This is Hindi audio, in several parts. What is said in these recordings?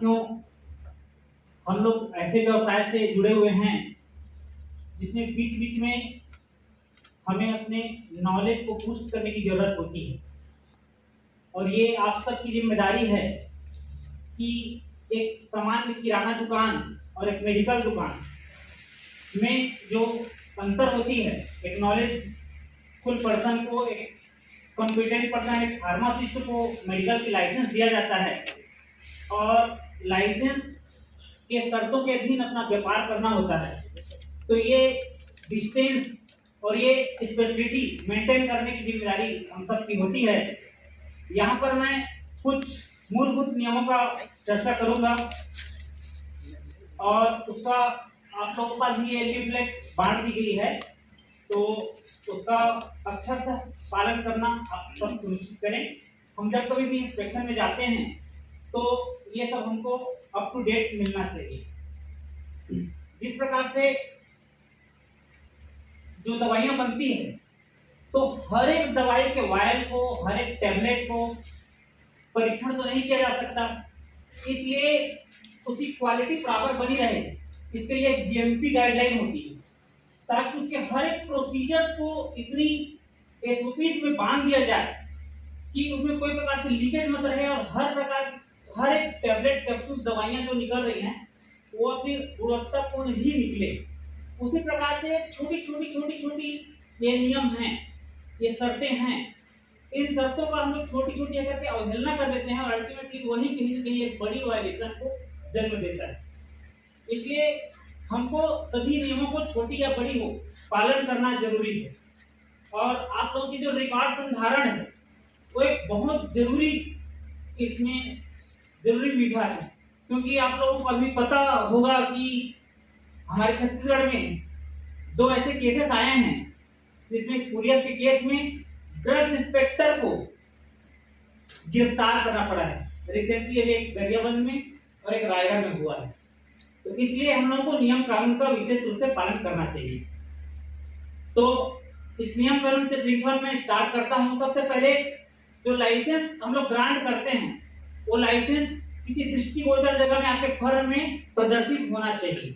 साथियों, हम लोग ऐसे व्यवसाय से जुड़े हुए हैं जिसमें बीच बीच में हमें अपने नॉलेज को बूस्ट करने की जरूरत होती है। और ये आप सबकी जिम्मेदारी है कि एक सामान्य किराना दुकान और एक मेडिकल दुकान में जो अंतर होती है, एक नॉलेजफुल पर्सन को, एक कॉम्पिटेंट पर्सन, एक फार्मासिस्ट को मेडिकल की लाइसेंस दिया जाता है और लाइसेंस के शर्तों के अधीन अपना व्यापार करना होता है। तो ये डिस्टेंस और ये स्पेशलिटी मेंटेन करने की जिम्मेदारी हम सब की होती है। यहाँ पर मैं कुछ मूलभूत नियमों का चर्चा करूंगा और उसका आप लोगों के पास भी ये लिफलेट बांट दी गई है, तो उसका अक्षरशः पालन करना आप सब सुनिश्चित करें। हम जब कभी भी इंस्पेक्शन में जाते हैं तो ये सब हमको अप टू डेट मिलना चाहिए। जिस प्रकार से जो दवाइयां बनती है, तो हर एक दवाई के वायल को, हर एक टैबलेट को परीक्षण तो नहीं किया जा सकता, इसलिए उसकी क्वालिटी प्रॉपर बनी रहे, इसके लिए एक जीएमपी गाइडलाइन होती है, ताकि उसके हर एक प्रोसीजर को इतनी एसओपीज में बांध दिया जाए कि उसमें कोई प्रकार से लीकेज मत रहे और हर एक टैबलेट, कैप्सूल, दवाइयां जो निकल रही हैं वो अपनी गुणवत्तापूर्ण ही निकले। उसी प्रकार से छोटी ये नियम हैं, ये शर्तें हैं, इन शर्तों का हम लोग छोटी अगर के अवहेलना कर देते हैं और अल्टीमेटली वही कहीं न कहीं एक बड़ी वायलेशन को जन्म देता है। इसलिए हमको सभी नियमों को, छोटी या बड़ी हो, पालन करना जरूरी है। और आप लोगों की जो रिकॉर्ड संधारण है वो एक बहुत इसमें जरूरी विधा है, क्योंकि आप लोगों को अभी पता होगा कि हमारे छत्तीसगढ़ में 2 ऐसे केसेस आए हैं जिसमें स्पूरियस के केस में ड्रग इंस्पेक्टर को गिरफ्तार करना पड़ा है। रिसेंटली एक गरियाबंद में और एक रायगढ़ में हुआ है। तो इसलिए हम लोगों को नियम कानून का विशेष रूप से पालन करना चाहिए। तो इस नियम कानून के श्रृंखला में स्टार्ट करता हूं। सबसे पहले जो लाइसेंस हम लोग ग्रांट करते हैं, वो लाइसेंस किसी दृष्टिगोचर जगह में आपके फर्म में प्रदर्शित होना चाहिए।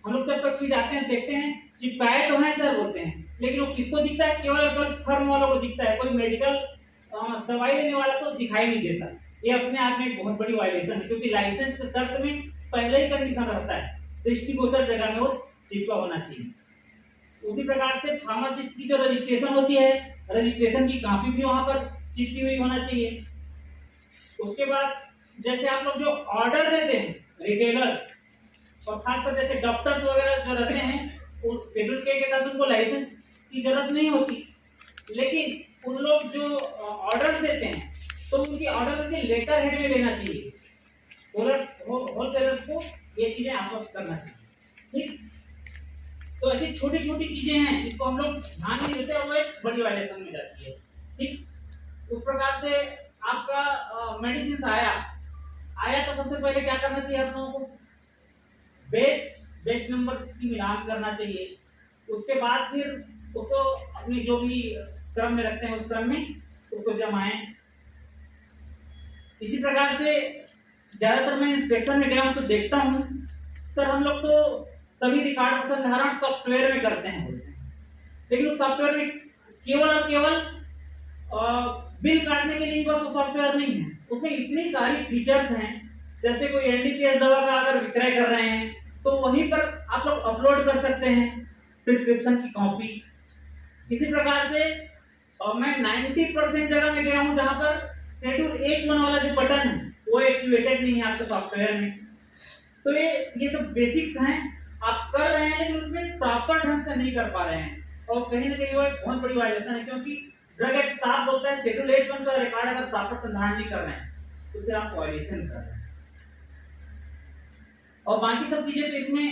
हम लोग जब तक जाते हैं, देखते हैं चिपकाए तो हैं सर बोलते हैं, लेकिन वो किसको दिखता है? केवल फर्म वालों को दिखता है, कोई मेडिकल दवाई लेने वाला तो दिखाई नहीं देता। ये अपने आप में एक बहुत बड़ी वायलेशन है, क्योंकि लाइसेंस के शर्त में पहले ही कंडीशन रहता है दृष्टिगोचर जगह में वो चिपका होना चाहिए। उसी प्रकार से फार्मासिस्ट की जो रजिस्ट्रेशन होती है, रजिस्ट्रेशन की कॉपी भी वहां पर चिपकी हुई होना चाहिए। उसके बाद जैसे आप लोग जो ऑर्डर देते हैं, रिटेलर्स और खासकर जैसे डॉक्टर्स वगैरह जो रहते हैं, शेड्यूल के तहत उनको लाइसेंस की जरूरत नहीं होती, लेकिन उन लोग जो ऑर्डर देते हैं तो उनकी ऑर्डर के लेटर हेड में लेना चाहिए। होलसेलर्स को ये चीजें आश्वस्त करना चाहिए। ठीक, तो ऐसी छोटी चीजें हैं जिसको हम लोग ध्यान नहीं देते और वो एक बड़ी वायलेशन में जाती है। ठीक, उस प्रकार से आपका मेडिसिन आया तो सबसे पहले क्या करना चाहिए? आप लोगों को बेस्ट नंबर की मिलान करना चाहिए। उसके बाद फिर उसको अपने जो भी क्रम में रखते हैं उस क्रम में उसको जमाएं। इसी प्रकार से ज्यादातर मैं इंस्पेक्शन में गया हूं तो देखता हूं सर, हम लोग तो सभी रिकॉर्ड का संधारण सॉफ्टवेयर में करते हैं, लेकिन उस सॉफ्टवेयर में केवल बिल काटने के लिए बस सॉफ्टवेयर नहीं है, उसमें इतनी सारी फीचर्स हैं। जैसे कोई एनडीपीएस दवा का अगर विक्रय कर रहे हैं तो वहीं पर आप लोग अपलोड कर सकते हैं प्रिस्क्रिप्शन की कॉपी। इसी प्रकार से मैं 90% जगह में गया हूं जहां पर शेड्यूल H1 वाला जो बटन है वो एक्टिवेटेड नहीं है आपके सॉफ्टवेयर में। तो ये सब बेसिक्स हैं, आप कर रहे हैं लेकिन उसमें प्रॉपर ढंग से नहीं कर पा रहे हैं, और कहीं ना कहीं वो एक बहुत बड़ी वायलेशन है, क्योंकि ड्रग एक्ट साफ बोलता है शेड्यूल H1 का रिकॉर्ड अगर प्रॉपर संधारण नहीं कर रहे हैं तो फिर आप वायलेशन कर रहे हैं। और बाकी सब चीजें तो इसमें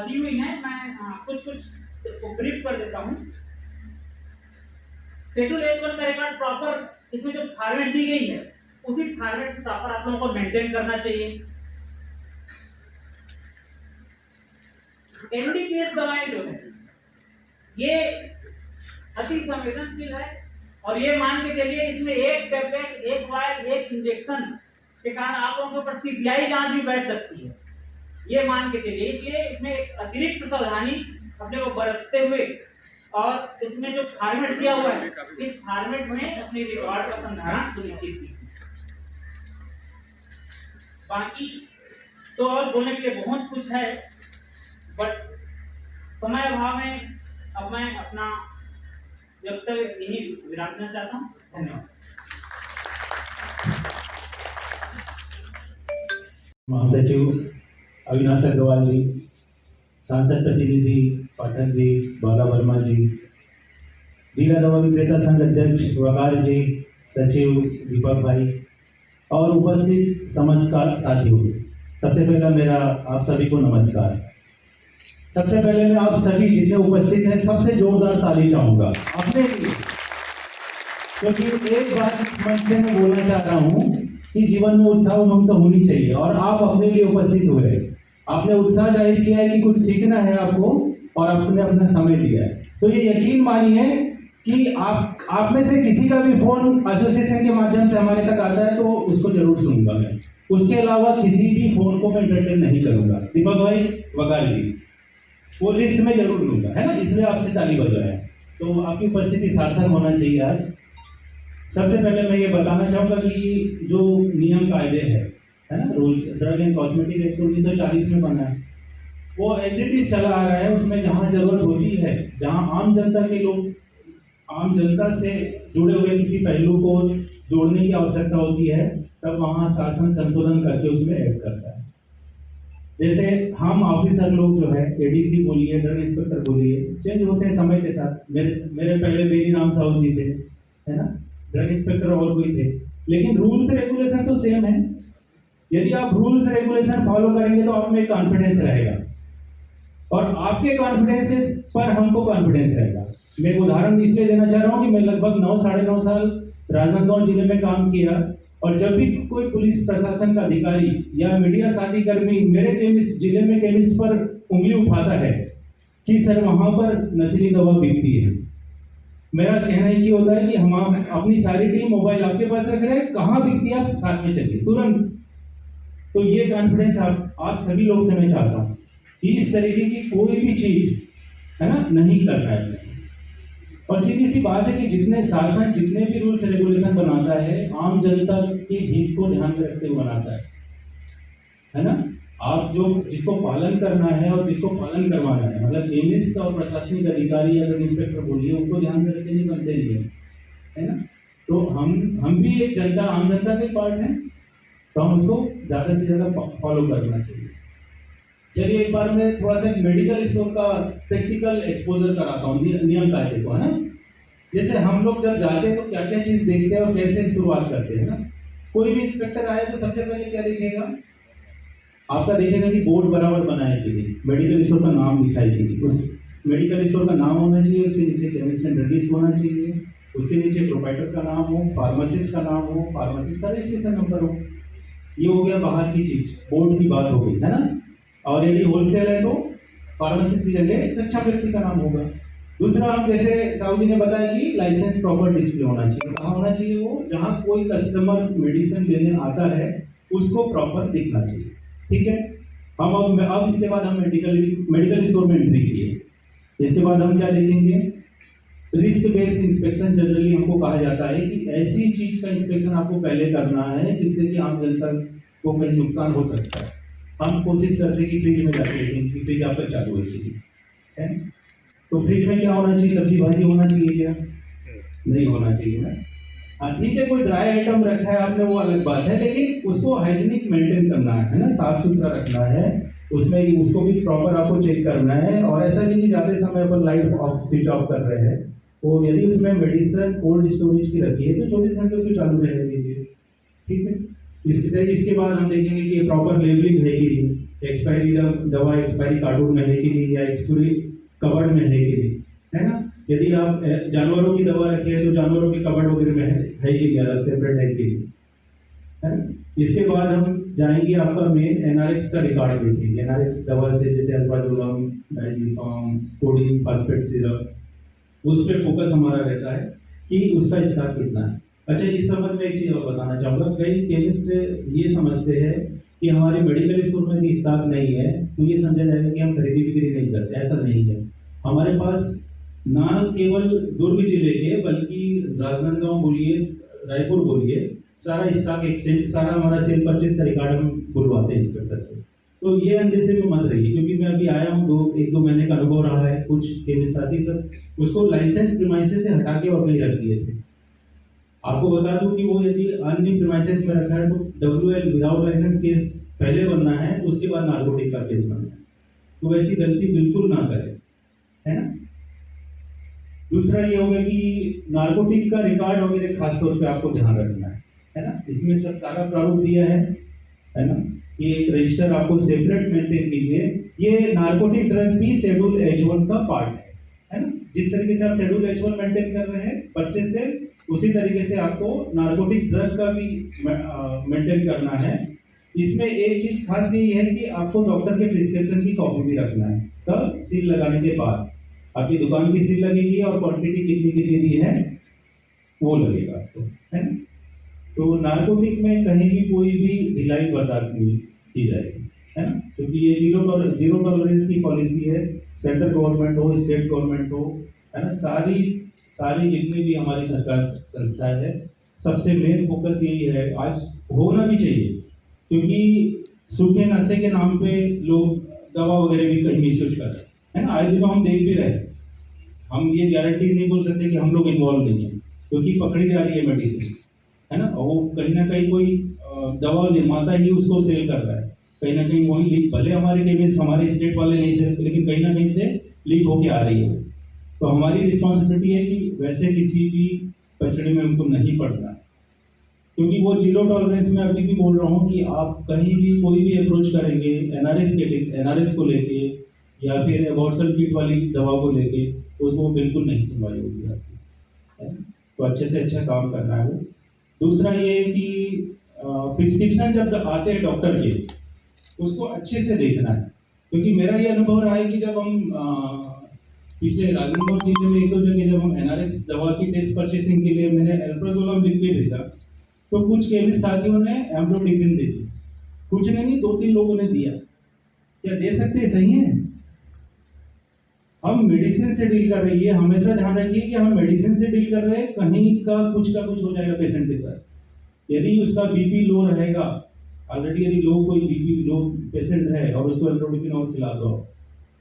दी हुई हैं, मैं कुछ इसको ब्रीफ कर देता हूं। शेड्यूल H1 का रिकॉर्ड प्रॉपर इसमें जो फॉर्मेट दी गई है उसी फॉर्मेट में प्रॉपर आप लोगों को मेंटेन करना चाहिए। एनडीपीएस दवाएं जो है ये अति संवेदनशील है, और ये मान के चलिए इसमें एक टैबलेट, एक वायल, एक इंजेक्शन के कारण आप लोगों के ऊपर सीबीआई जांच भी बैठ सकती है, ये मान के चलिए। इसलिए इसमें एक अतिरिक्त सावधानी अपने को बरतते हुए और इसमें जो फॉर्मेट दिया हुआ है, इस फॉर्मेट में अपने रिकॉर्ड का संधारण सुनिश्चित कीजिए। बाकी तो और बोलने के लिए बहुत कुछ है, बट समय अभाव में अब मैं अपना वक्तव्य यही विराम देना चाहता हूँ। धन्यवाद। महासचिव अविनाश अग्रवाल जी, सांसद प्रतिनिधि पाठक जी, बाला वर्मा जी, जिला दवा विक्रेता संघ अध्यक्ष वकार जी, सचिव दीपक भाई और उपस्थित समस्त साथियों, सबसे पहला मेरा आप सभी को नमस्कार। सबसे पहले मैं आप सभी जितने उपस्थित हैं सबसे जोरदार ताली चाहूंगा अपने लिए, क्योंकि एक बात मंच से मैं बोलना चाह रहा हूँ कि जीवन में उत्साह उमंग होनी चाहिए और आप अपने लिए उपस्थित हुए। आपने उत्साह जाहिर किया है कि कुछ सीखना है आपको और आपने अपना समय दिया है, तो ये यकीन मानिए कि आप में से किसी का भी फोन एसोसिएशन के माध्यम से हमारे तक आता है तो उसको जरूर सुनूंगा मैं। उसके अलावा किसी भी फोन को मैं एंटरटेन नहीं करूंगा। दीपक भाई, वकार जी, वो लिस्ट में जरूर लूंगा, है ना, इसलिए आपसे ताली बजाया। तो आपकी उपस्थिति सार्थक होना चाहिए आज। सबसे पहले मैं ये बताना चाहूँगा कि जो नियम कायदे है ना, rules drug and cosmetic act 1940 में बना है, वो एज इट इज चला आ रहा है। उसमें जहाँ जरूरत होती है, जहाँ आम जनता के लोग, आम जनता से जुड़े हुए किसी पहलू को जोड़ने की आवश्यकता होती है, तब वहाँ शासन संशोधन करके उसमें ऐड करता है। जैसे हम ऑफिसर लोग जो है, एडीसी बोलिए, ड्रग इंस्पेक्टर बोलिए, चेंज होते हैं समय के साथ। मेरे पहले बेरी राम साहू जी थे, है ना, ड्रग इंस्पेक्टर और कोई थे, लेकिन रूल्स रेगुलेशन तो सेम है। यदि आप रूल्स रेगुलेशन फॉलो करेंगे तो आप में कॉन्फिडेंस रहेगा और आपके कॉन्फिडेंस पर हमको कॉन्फिडेंस रहेगा। मैं एक उदाहरण इसलिए देना चाह रहा हूँ कि मैं लगभग 9-9.5 साल राजनांदगांव जिले में काम किया और जब भी कोई पुलिस प्रशासन का अधिकारी या मीडिया साथी कर्मी मेरे जिले में केमिस्ट पर उंगली उठाता है कि सर वहाँ पर नशीली दवा बिकती है, मेरा कहना ये होता है कि हम अपनी सारी टीम मोबाइल आपके पास रख रहे हैं, कहाँ बिकती है आप साथ में चलिए तुरंत। तो ये कॉन्फिडेंस आप सभी लोग से मैं चाहता हूँ कि इस तरीके की कोई भी चीज, है ना, नहीं करना है। और सीधी सी बात है कि जितने शासन जितने भी रूल्स रेगुलेशन बनाता है, आम जनता के हित को ध्यान में रखते हुए बनाता है ना। आप जो जिसको पालन करना है और जिसको पालन करवाना है, मतलब एमएस का और प्रशासनिक अधिकारी या इंस्पेक्टर बोलिए, उनको ध्यान में रखते नहीं बनते नहीं है ना। तो हम भी एक जनता, आम जनता के पार्ट हैं, तो हम उसको ज़्यादा से ज़्यादा फॉलो करना चाहिए। चलिए एक बार मैं थोड़ा सा मेडिकल स्टोर का प्रैक्टिकल एक्सपोजर कराता हूँ नियम कायदे को, है ना। जैसे हम लोग जब जाते हैं तो क्या क्या चीज़ देखते हैं और कैसे शुरुआत करते हैं ना। कोई भी इंस्पेक्टर आए तो सबसे पहले क्या देखेगा, आपका देखेगा कि बोर्ड बराबर बनाए कि नहीं, मेडिकल स्टोर का नाम दिखाई कि नहीं, उस मेडिकल स्टोर का नाम होना चाहिए, उसके नीचे केमिस्ट एंड ड्रगिस्ट होना चाहिए, उसके नीचे प्रोप्राइटर का नाम हो, फार्मासिस्ट का नाम हो, फार्मासिस्ट का रजिस्ट्रेशन नंबर हो। ये हो गया बाहर की चीज, बोर्ड की बात हो गई, है ना। और यदि होलसेल है तो फार्मासिस्ट की जगह एक सच्चा व्यक्ति का नाम होगा। दूसरा, हम जैसे साहू जी ने बताया कि लाइसेंस प्रॉपर डिस्प्ले होना चाहिए। कहाँ होना चाहिए वो, जहाँ कोई कस्टमर मेडिसिन लेने आता है उसको प्रॉपर दिखना चाहिए, ठीक है। हम अब इसके बाद हम मेडिकल स्टोर में एंट्री किए। इसके बाद हम क्या देखेंगे, रिस्क बेस्ड इंस्पेक्शन। जनरली हमको कहा जाता है कि ऐसी चीज का इंस्पेक्शन आपको पहले करना है जिससे कि आम जनता को कहीं नुकसान हो सकता है। हम कोशिश करते हैं कि फ्रिज में जाके देखें कि फ्रिज आपका चालू है, तो फ्रिज में क्या होना चाहिए, सब्जी भाजी होना चाहिए क्या, नहीं होना चाहिए ना। हाँ ठीक है, कोई ड्राई आइटम रखा है आपने वो अलग बात है, लेकिन उसको हाइजीनिक मेंटेन करना है ना, साफ सुथरा रखना है, उसमें उसको भी प्रॉपर आपको चेक करना है। और ऐसा नहीं कि जाते समय अपन लाइट ऑफ स्विच ऑफ कर रहे हैं, तो यदि उसमें मेडिसिन कोल्ड स्टोरेज की रखी है तो 24 घंटे उसको चालू रहने दीजिए, ठीक है। इसके बाद हम देखेंगे कि प्रॉपर लेबलिंग है कि नहीं, एक्सपायरी दवा एक्सपायरी कार्टून में है कि नहीं, या एक्सपायरी कवर्ड में है कि नहीं, है ना। यदि आप जानवरों की दवा रखे हैं तो जानवरों के कवर्ड वगैरह में है कि नहीं, अलग सेपरेट है कि नहीं, है ना। इसके बाद हम जाएंगे, आपका मेन एनआरएक्स का रिकॉर्ड देखेंगे। एनआरएक्स दवा से जैसे अल्बाजोलम, डाइजिफार्म, कोडिन, फास्फेट सिरप, उस पर फोकस हमारा रहता है कि उसका स्टॉक कितना है। अच्छा, इस संबंध में एक चीज़ और बताना चाहूँगा। कई केमिस्ट ये समझते हैं कि हमारे मेडिकल स्टोर में भी स्टॉक नहीं है, तो ये समझा जाएगा कि हम खरीदी बिक्री नहीं करते। ऐसा नहीं है। हमारे पास ना केवल दुर्ग जिले के, बल्कि राजनांदगांव बोलिए, रायपुर बोलिए, सारा स्टॉक एक्सचेंज, सारा हमारा सेल परचेज का रिकॉर्ड हम बुलवाते हैं इंस्पेक्टर से। तो ये अंदेशे में मत रहिए, क्योंकि मैं अभी आया हूँ, एक दो महीने का अनुभव रहा है। कुछ केमिस्ट साथी सब उसको लाइसेंस प्रीमाइसेस से हटा के और कहीं रख दिए थे। आपको बता दूं कि वो यदि अन्य प्रीमाइसेस में रखा है तो WL विदाउट लाइसेंस केस पहले बनना है, उसके बाद नार्कोटिक का केस बनना है। तो वैसी गलती बिल्कुल ना करें, है ना। दूसरा ये होगा कि नार्कोटिक का रिकॉर्ड वगैरह खास तौर पे आपको ध्यान रखना है ना। इसमें सब सारा प्रारूप दिया है ना। ये एक रजिस्टर आपको सेपरेट मेंटेन कीजिए। ये नार्कोटिक ड्रग भी शेड्यूल H1 का पार्ट है ना। जिस तरीके से आप शेड्यूल H1 मेंटेन कर रहे हैं परचेज से, उसी तरीके से आपको नार्कोटिक ड्रग का भी मेंटेन करना है। इसमें एक चीज खास यही है कि आपको डॉक्टर के प्रिस्क्रिप्शन की कॉपी भी रखना है। कब? सील लगाने के बाद आपकी दुकान की सील लगेगी और क्वांटिटी कितनी कितनी दी है वो लगेगा आपको, है ना। तो नार्कोटिक में कहीं भी कोई भी ढिलाई बर्दाश्त नहीं की जाएगी, है ना, क्योंकि ये जीरो टॉलरेंस की पॉलिसी है। सेंट्रल गवर्नमेंट हो, स्टेट गवर्नमेंट हो, है ना, सारी जितनी भी हमारी सरकार संस्था है, सबसे मेन फोकस यही है। आज होना भी चाहिए, क्योंकि सूखे नशे के नाम पे लोग दवा वगैरह भी कहीं मिसयूज कर रहे हैं, है ना। आए दिन हम देख भी रहे हैं। हम ये गारंटी नहीं बोल सकते कि हम लोग इन्वॉल्व नहीं है, क्योंकि पकड़ी जा रही है मेडिसिन, है ना। और वो कहीं ना कहीं कोई दवा निर्माता ही उसको सेल कर रहा है। कहीं ना कहीं वही लीक, भले हमारे केमिस्ट हमारे स्टेट वाले नहीं सेल, लेकिन कहीं ना कहीं से लीक होके आ रही है। तो हमारी रिस्पॉन्सिबिलिटी है कि वैसे किसी भी पचड़े में हमको नहीं पड़ना, क्योंकि वो जीरो टॉलरेंस में अभी भी बोल रहा हूँ कि आप कहीं भी कोई भी अप्रोच करेंगे एनआरएस को लेके या फिर एबॉर्शन किट वाली दवा को लेके, तो उसको बिल्कुल नहीं सुनवाई होगी आपकी, है ना? तो अच्छे से अच्छा काम करना है वो। दूसरा ये है कि प्रिस्क्रिप्शन जब आते हैं डॉक्टर के, उसको अच्छे से देखना है, क्योंकि मेरा ये अनुभव रहा है कि जब हम पिछले राजनांदगांव जिले में एक दो जगह जब हम एनआरएस दवा की टेस्ट परचेसिंग के लिए मैंने एल्प्राजोलम लिख के भेजा, तो कुछ केमिस्ट साथियों ने एम्प्रोडिपिन दे दी। कुछ ने नहीं, 2-3 लोगों ने दिया। क्या दे सकते हैं? सही है। हम मेडिसिन से डील कर रही है, हमेशा ध्यान रखिए कि हम मेडिसिन से डील कर रहे हैं, कहीं का कुछ हो जाएगा पेशेंट के साथ। यदि उसका बीपी लो रहेगा, ऑलरेडी यदि कोई बीपी लो पेशेंट है और उसको एम्प्रोडिपिन और खिला दो,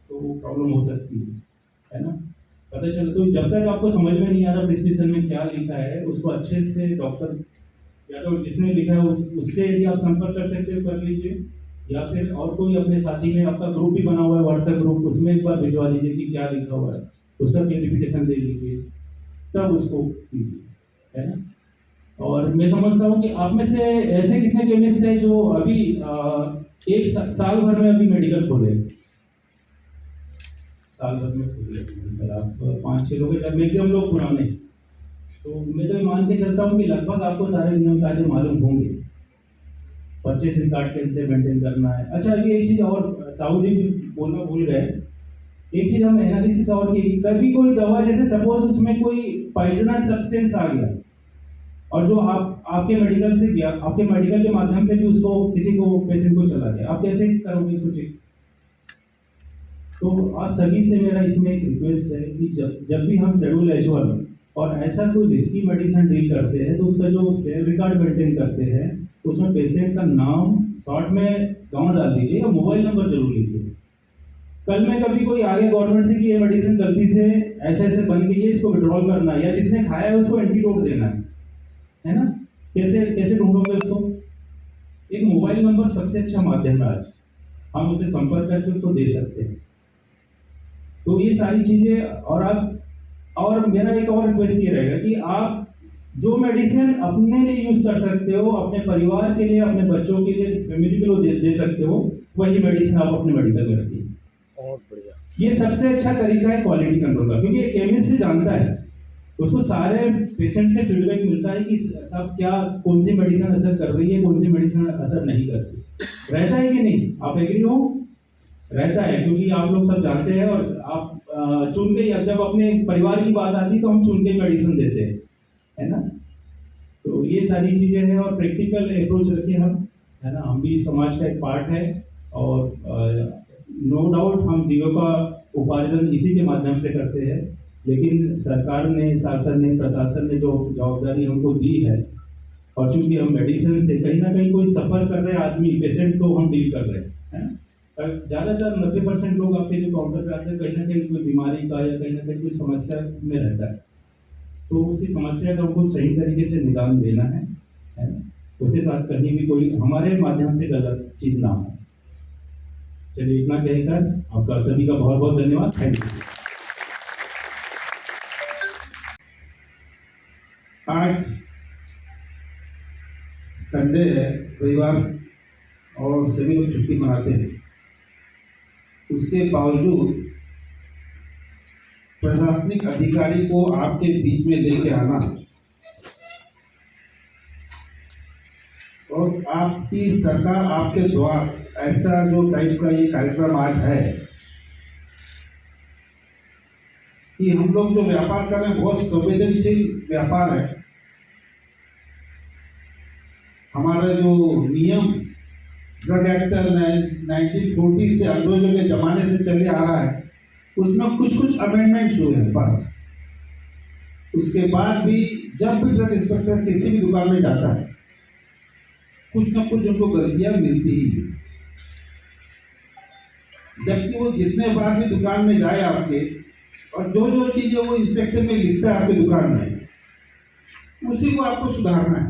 तो वो प्रॉब्लम हो सकती है ना। पता चले तो जब तक आपको समझ में नहीं आ रहा प्रिस्क्रिप्शन में क्या लिखा है, उसको अच्छे से डॉक्टर या तो जिसने लिखा है उससे यदि आप संपर्क कर सकते हो कर लीजिए, या फिर और कोई अपने साथी में, आपका ग्रुप भी बना हुआ है व्हाट्सएप ग्रुप, उसमें एक बार भिजवा लीजिए कि क्या लिखा हुआ है, उसका क्लेरिफिकेशन दे लीजिए, तब उसको कीजिए, है ना। और मैं समझता हूँ कि आप में से ऐसे कितने केमिस्ट हैं जो अभी एक साल भर में अभी मेडिकल खोले, साल भर में खोले, आप 5-6 लोग हैं, मैक्सिमम लोग पुराने। तो मैं तो मान के चलता हूँ कि लगभग आपको सारे नियम कायदे मालूम होंगे। परचेस रिकॉर्ड कैसे मेंटेन करना है। अच्छा, अभी एक चीज़ और साहू जी भी बोलना भूल गए। एक चीज़ हम एनालिसिस और की, कभी कोई दवा जैसे सपोज उसमें कोई पॉइजनस सब्सटेंस आ गया और जो आपके मेडिकल से गया, आपके मेडिकल के माध्यम से भी उसको किसी को पेशेंट को चला गया, आप कैसे करोगे इसको चेक? तो आप सभी से मेरा इसमें एक रिक्वेस्ट है कि जब भी हम शेड्यूल H1 और ऐसा कोई रिस्की मेडिसिन डील करते हैं, तो उसका जो सेल रिकॉर्ड मेंटेन करते हैं, तो उसमें पेशेंट का नाम शॉर्ट में गाँव डाल दीजिए और मोबाइल नंबर जरूर लीजिए। कल में कभी कोई आगे गवर्नमेंट से कि ये मेडिसिन गलती से ऐसे बन गई है, इसको विड्रॉल करना है, या जिसने खाया है उसको एंटीडोट देना है ना। कैसे ढूंढोगे उसको? एक मोबाइल नंबर सबसे अच्छा माध्यम है, आज हम उसे संपर्क करके उसको दे सकते हैं। तो ये सारी चीजें, और मेरा एक और रिक्वेस्ट ये रहेगा कि आप जो मेडिसिन अपने लिए यूज कर सकते हो, अपने परिवार के लिए, अपने बच्चों के लिए, फैमिली के लिए दे सकते हो, वही मेडिसिन आप अपने मेडिकल में रखिए। बहुत बढ़िया। ये सबसे अच्छा तरीका है क्वालिटी कंट्रोल का, क्योंकि केमिस्ट जानता है, उसको सारे पेशेंट से फीडबैक मिलता है कि सब क्या, कौन सी मेडिसिन असर कर रही है, कौन सी मेडिसिन असर नहीं कर रही। रहता है कि नहीं? आप एग्री हो? रहता है, क्योंकि आप लोग सब जानते हैं और आप चुन के, जब अपने परिवार की बात आती है तो हम चुन के मेडिसिन देते हैं, है ना। ये सारी चीज़ें हैं और प्रैक्टिकल अप्रोच रखे हम, है ना। हम भी समाज का एक पार्ट है और नो डाउट हम जीविका उपार्जन इसी के माध्यम से करते हैं, लेकिन सरकार ने, शासन ने, प्रशासन ने जो जवाबदारी हमको दी है, और चूंकि हम मेडिसिन से कहीं ना कहीं कोई सफ़र कर रहे आदमी, पेशेंट को हम डील कर रहे हैं, ज़्यादातर 90% लोग आपके जो काउंटर पे आते हैं कहीं ना कहीं कोई बीमारी का या कहीं ना कहीं कोई समस्या में रहता है, तो उसी समस्या का हमको सही तरीके से निदान देना है ना। उसके साथ कहीं भी कोई हमारे माध्यम से गलत चीज़ ना हो। चलिए इतना कहकर आपका सभी का बहुत बहुत धन्यवाद। Thank you. आज संडे है, रविवार, और सभी लोग छुट्टी मनाते हैं। उसके बावजूद प्रशासनिक अधिकारी को आपके बीच में लेके आना और आपकी सरकार आपके द्वार, ऐसा जो टाइप का ये कार्यक्रम आज है कि हम लोग जो व्यापार कर रहे हैं बहुत संवेदनशील व्यापार है। हमारा जो नियम ड्रग एक्ट 1940 से अंग्रेजों के जमाने से चले आ रहा है, उसमें कुछ अमेंडमेंट्स हुए हैं बस। उसके बाद भी जब भी ड्रग इंस्पेक्टर किसी भी दुकान में जाता है, कुछ ना कुछ उनको गलतियां मिलती ही है। जबकि वो जितने बार भी दुकान में जाए आपके, और जो जो चीजें वो इंस्पेक्शन में लिखता है आपके दुकान में, उसी को आपको सुधारना है।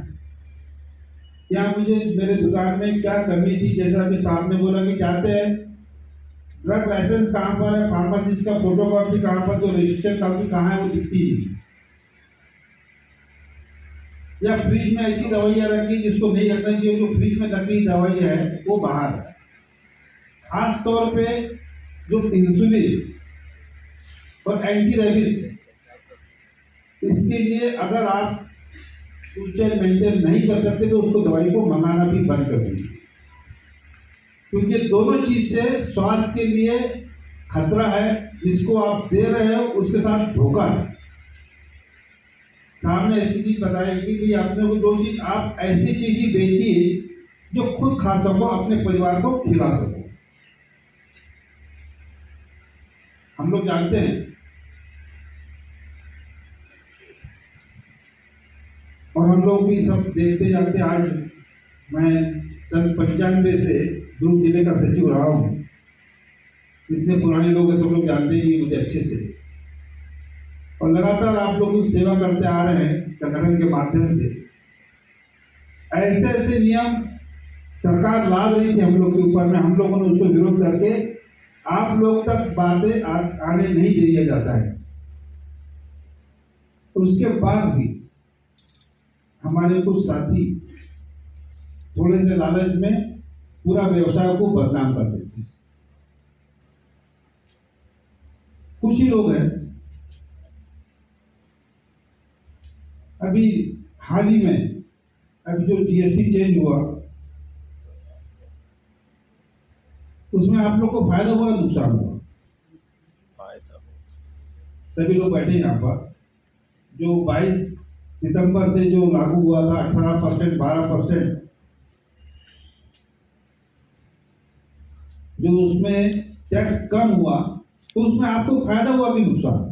या मुझे मेरे दुकान में क्या कमी थी, जैसा अभी साहब ने बोला कि जाते हैं ड्रग लाइसेंस कहाँ पर है, फार्मासिस्ट का फोटोकॉपी कहाँ पर, तो रजिस्टर्ड कॉपी कहाँ है, वो दिखती नहीं। या फ्रिज में ऐसी दवाइयाँ रखी जिसको नहीं रखना चाहिए, जो फ्रिज में रखी दवाई है वो बाहर है। खास तौर पे जो इंसुलिन और एंटी रेबीज, इसके लिए अगर आप फ्यूचर मेंटेन नहीं कर सकते तो उसको दवाई को मंगाना भी बंद कर दीजिए, क्योंकि दोनों चीज से स्वास्थ्य के लिए खतरा है। जिसको आप दे रहे हो उसके साथ धोखा है। सामने ऐसी चीज बताएगी कि आपने वो दो चीज, आप ऐसी चीज ही बेचिए जो खुद खा सको, अपने परिवार को खिला सको। हम लोग जानते हैं और हम लोग भी सब देखते जाते। आज मैं सन 95 से दुर्ग जिले का सचिव रहा हूँ। इतने पुराने लोग हैं, सब लोग जानते ही मुझे अच्छे से, और लगातार आप लोग कुछ सेवा करते आ रहे हैं संगठन के माध्यम से। ऐसे ऐसे नियम सरकार ला रही थी हम लोग के ऊपर में, हम लोगों ने उसको विरोध करके आप लोग तक बातें आने नहीं दिया जाता है। उसके बाद भी हमारे कुछ साथी थोड़े से लालच में पूरा व्यवसाय को बदनाम कर देते। कुछ ही लोग हैं। अभी हाल ही में अभी जो जीएसटी चेंज हुआ, उसमें आप लोग को फायदा हुआ, नुकसान हुआ? फायदा। सभी लोग बैठे यहाँ पर, जो 22 सितंबर से जो लागू हुआ था 18%, 12%, जो उसमें टैक्स कम हुआ, तो उसमें आपको फायदा हुआ कि नुकसान?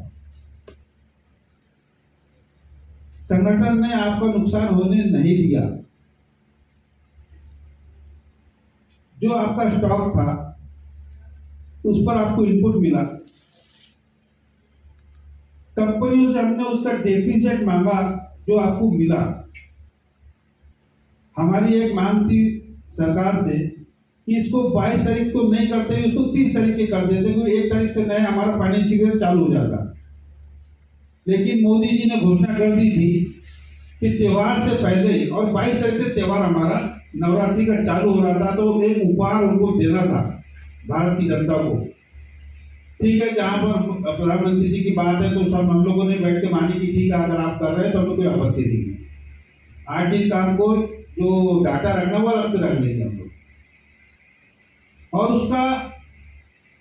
संगठन ने आपका नुकसान होने नहीं दिया। जो आपका स्टॉक था उस पर आपको इनपुट मिला, कंपनियों से हमने उसका डेफिसिट मांगा, जो आपको मिला। हमारी एक मांग थी सरकार से कि इसको 22 तारीख को नहीं करते, इसको 30 तारीख के कर देते, क्योंकि 1 तारीख से नया हमारा फाइनेंशियल ईयर चालू हो जाता। लेकिन मोदी जी ने घोषणा कर दी थी कि त्योहार से पहले, और 22 तारीख से त्योहार हमारा नवरात्रि का चालू हो रहा था, तो एक उपहार उनको देना था भारत की जनता को। ठीक है, जहाँ पर प्रधानमंत्री जी की बात है तो सब हम लोगों ने बैठ के मानी कि ठीक है, अगर आप कर रहे हैं तो हमें कोई आपत्ति नहीं है। 8 दिन काम को जो डाटा रखना वो अलग से रख लेंगे हम लोग। और उसका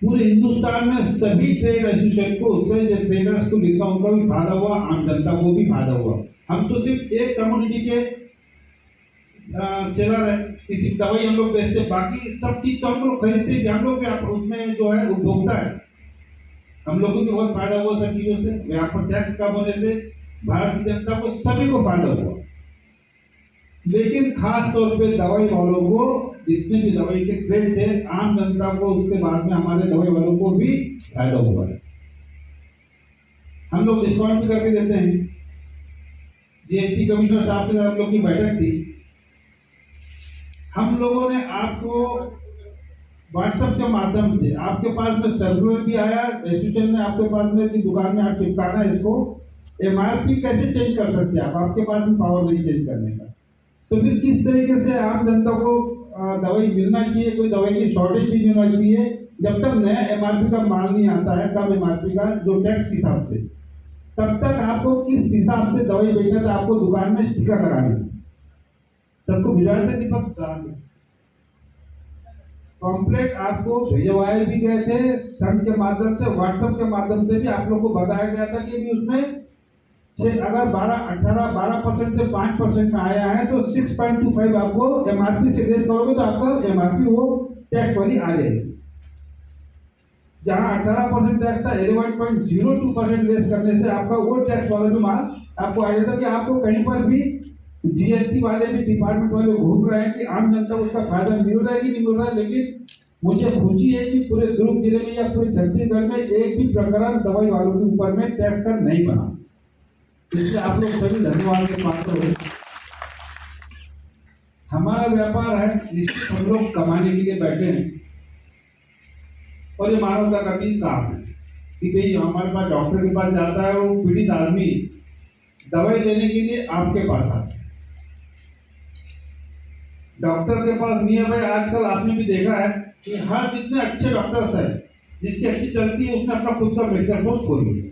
पूरे हिंदुस्तान में सभी ट्रेड एसोसिएशन को, उससे जो ट्रेडर्स को लिखा, उनका भी फायदा हुआ, आम जनता को भी फायदा हुआ। हम तो सिर्फ एक कम्युनिटी के सेलर है, किसी की दवाई हम लोग बेचते हैं, बाकी सब चीज तो हम लोग खरीदते हैं, हम लोग भी उसमें जो है उपभोक्ता है, हम लोगों को भी बहुत फायदा हुआ सब चीजों से। यहाँ पर टैक्स कम होने से भारत की जनता को सभी को फायदा हुआ, लेकिन खास तौर पे दवाई वालों को, जितने भी दवाई के ट्रेड थे, आम जनता को उसके बाद में हमारे दवाई वालों को भी फायदा हुआ है। हम लोग डिस्काउंट भी करके देते हैं। जीएसटी कमिश्नर साहब के साथ हम लोग की बैठक थी, हम लोगों ने आपको व्हाट्सएप के माध्यम से, आपके पास में सर्कुलर भी आया, एसोसिएशन ने आपके पास में कि दुकान में आप चिपकाना है इसको, एमआरपी कैसे चेंज कर सकते हैं आप, आपके पास में पावर नहीं चेंज करने का, तो फिर किस तरीके से आम जनता को दवाई मिलना चाहिए, कोई दवाई की शॉर्टेज भी नहीं होना चाहिए जब तक नया एमआरपी का माल नहीं आता है, कम एमआरपी का जो टैक्स के हिसाब से, तब तक आपको किस हिसाब से दवाई बेचना था, आपको दुकान में स्टिकर लगाने, सबको भिजवाए थे दीपक कॉम्प्लेट आपको भिजवाए भी गए थे, संघ के माध्यम से, व्हाट्सएप के माध्यम से भी आप लोग को बताया गया था कि भी उसमें अगर 18-12% से 5% में आया है तो 6.25 आपको एमआरपी से लेस करोगे तो आपका एमआरपी वो टैक्स वाली आ जाएगी। जहां 18% टैक्स था, 11.02% लेस करने से आपका वो टैक्स वाला जो माल आपको आ जाता, कि आपको कहीं पर भी जीएसटी वाले भी, डिपार्टमेंट वाले घूम रहे हैं कि आम जनता को उसका फायदा मिल रहा है कि नहीं मिल रहा है, लेकिन मुझे खुशी है कि पूरे दुर्ग जिले में या पूरे छत्तीसगढ़ में एक भी प्रकरण दवाई वालों के ऊपर में टैक्स का नहीं बना, इसलिए आप लोग सभी धन्यवाद के पात्र हो। हमारा व्यापार है, निश्चित हम लोग कमाने के लिए बैठे हैं, और ये मानवता का भी काम है कि भाई हमारे पास डॉक्टर के पास जाता है, वो पीड़ित आदमी दवाई लेने के लिए आपके पास आता है, डॉक्टर के पास नहीं है। भाई आजकल आपने भी देखा है कि हर जितने अच्छे डॉक्टर्स हैं, जिसकी अच्छी चलती है, उसने अपना खुद का मेडिकल स्टोर खोल लिया,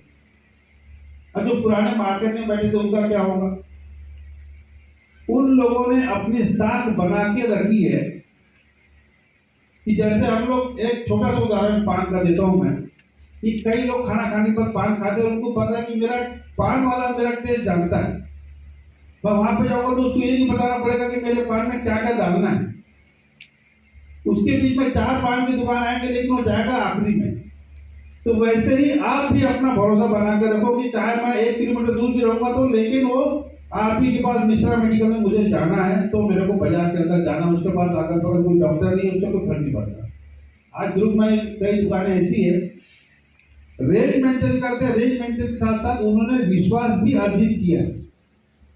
और जो पुराने मार्केट में बैठे थे उनका क्या होगा? उन लोगों ने अपनी साख बना के रखी है कि जैसे हम लोग, एक छोटा सा उदाहरण पान का देता हूं मैं, कि कई लोग खाना खाने पर पान खाते हैं, उनको पता है कि मेरा पान वाला मेरा टेस्ट जानता है, मैं वहां पे जाऊंगा तो उसको ये नहीं बताना पड़ेगा कि मेरे पान में क्या क्या डालना है। उसके बीच में 4 पान की दुकान आएंगे, लेकिन वो जाएगा आखिरी में। तो वैसे ही आप भी अपना भरोसा बना के रखो कि चाहे मैं 1 किलोमीटर दूर भी रहूंगा तो, लेकिन वो आप ही के पास मिश्रा मेडिकल में मुझे जाना है तो मेरे को बाजार के अंदर जाना, उसके पास अगर थोड़ा कोई डॉक्टर नहीं है, उससे कोई फर्क नहीं पड़ता। आज ग्रुप में कई दुकानें ऐसी है, रेंज मेंटेन करते हैं, रेंज मेंटेन के साथ साथ उन्होंने विश्वास भी अर्जित किया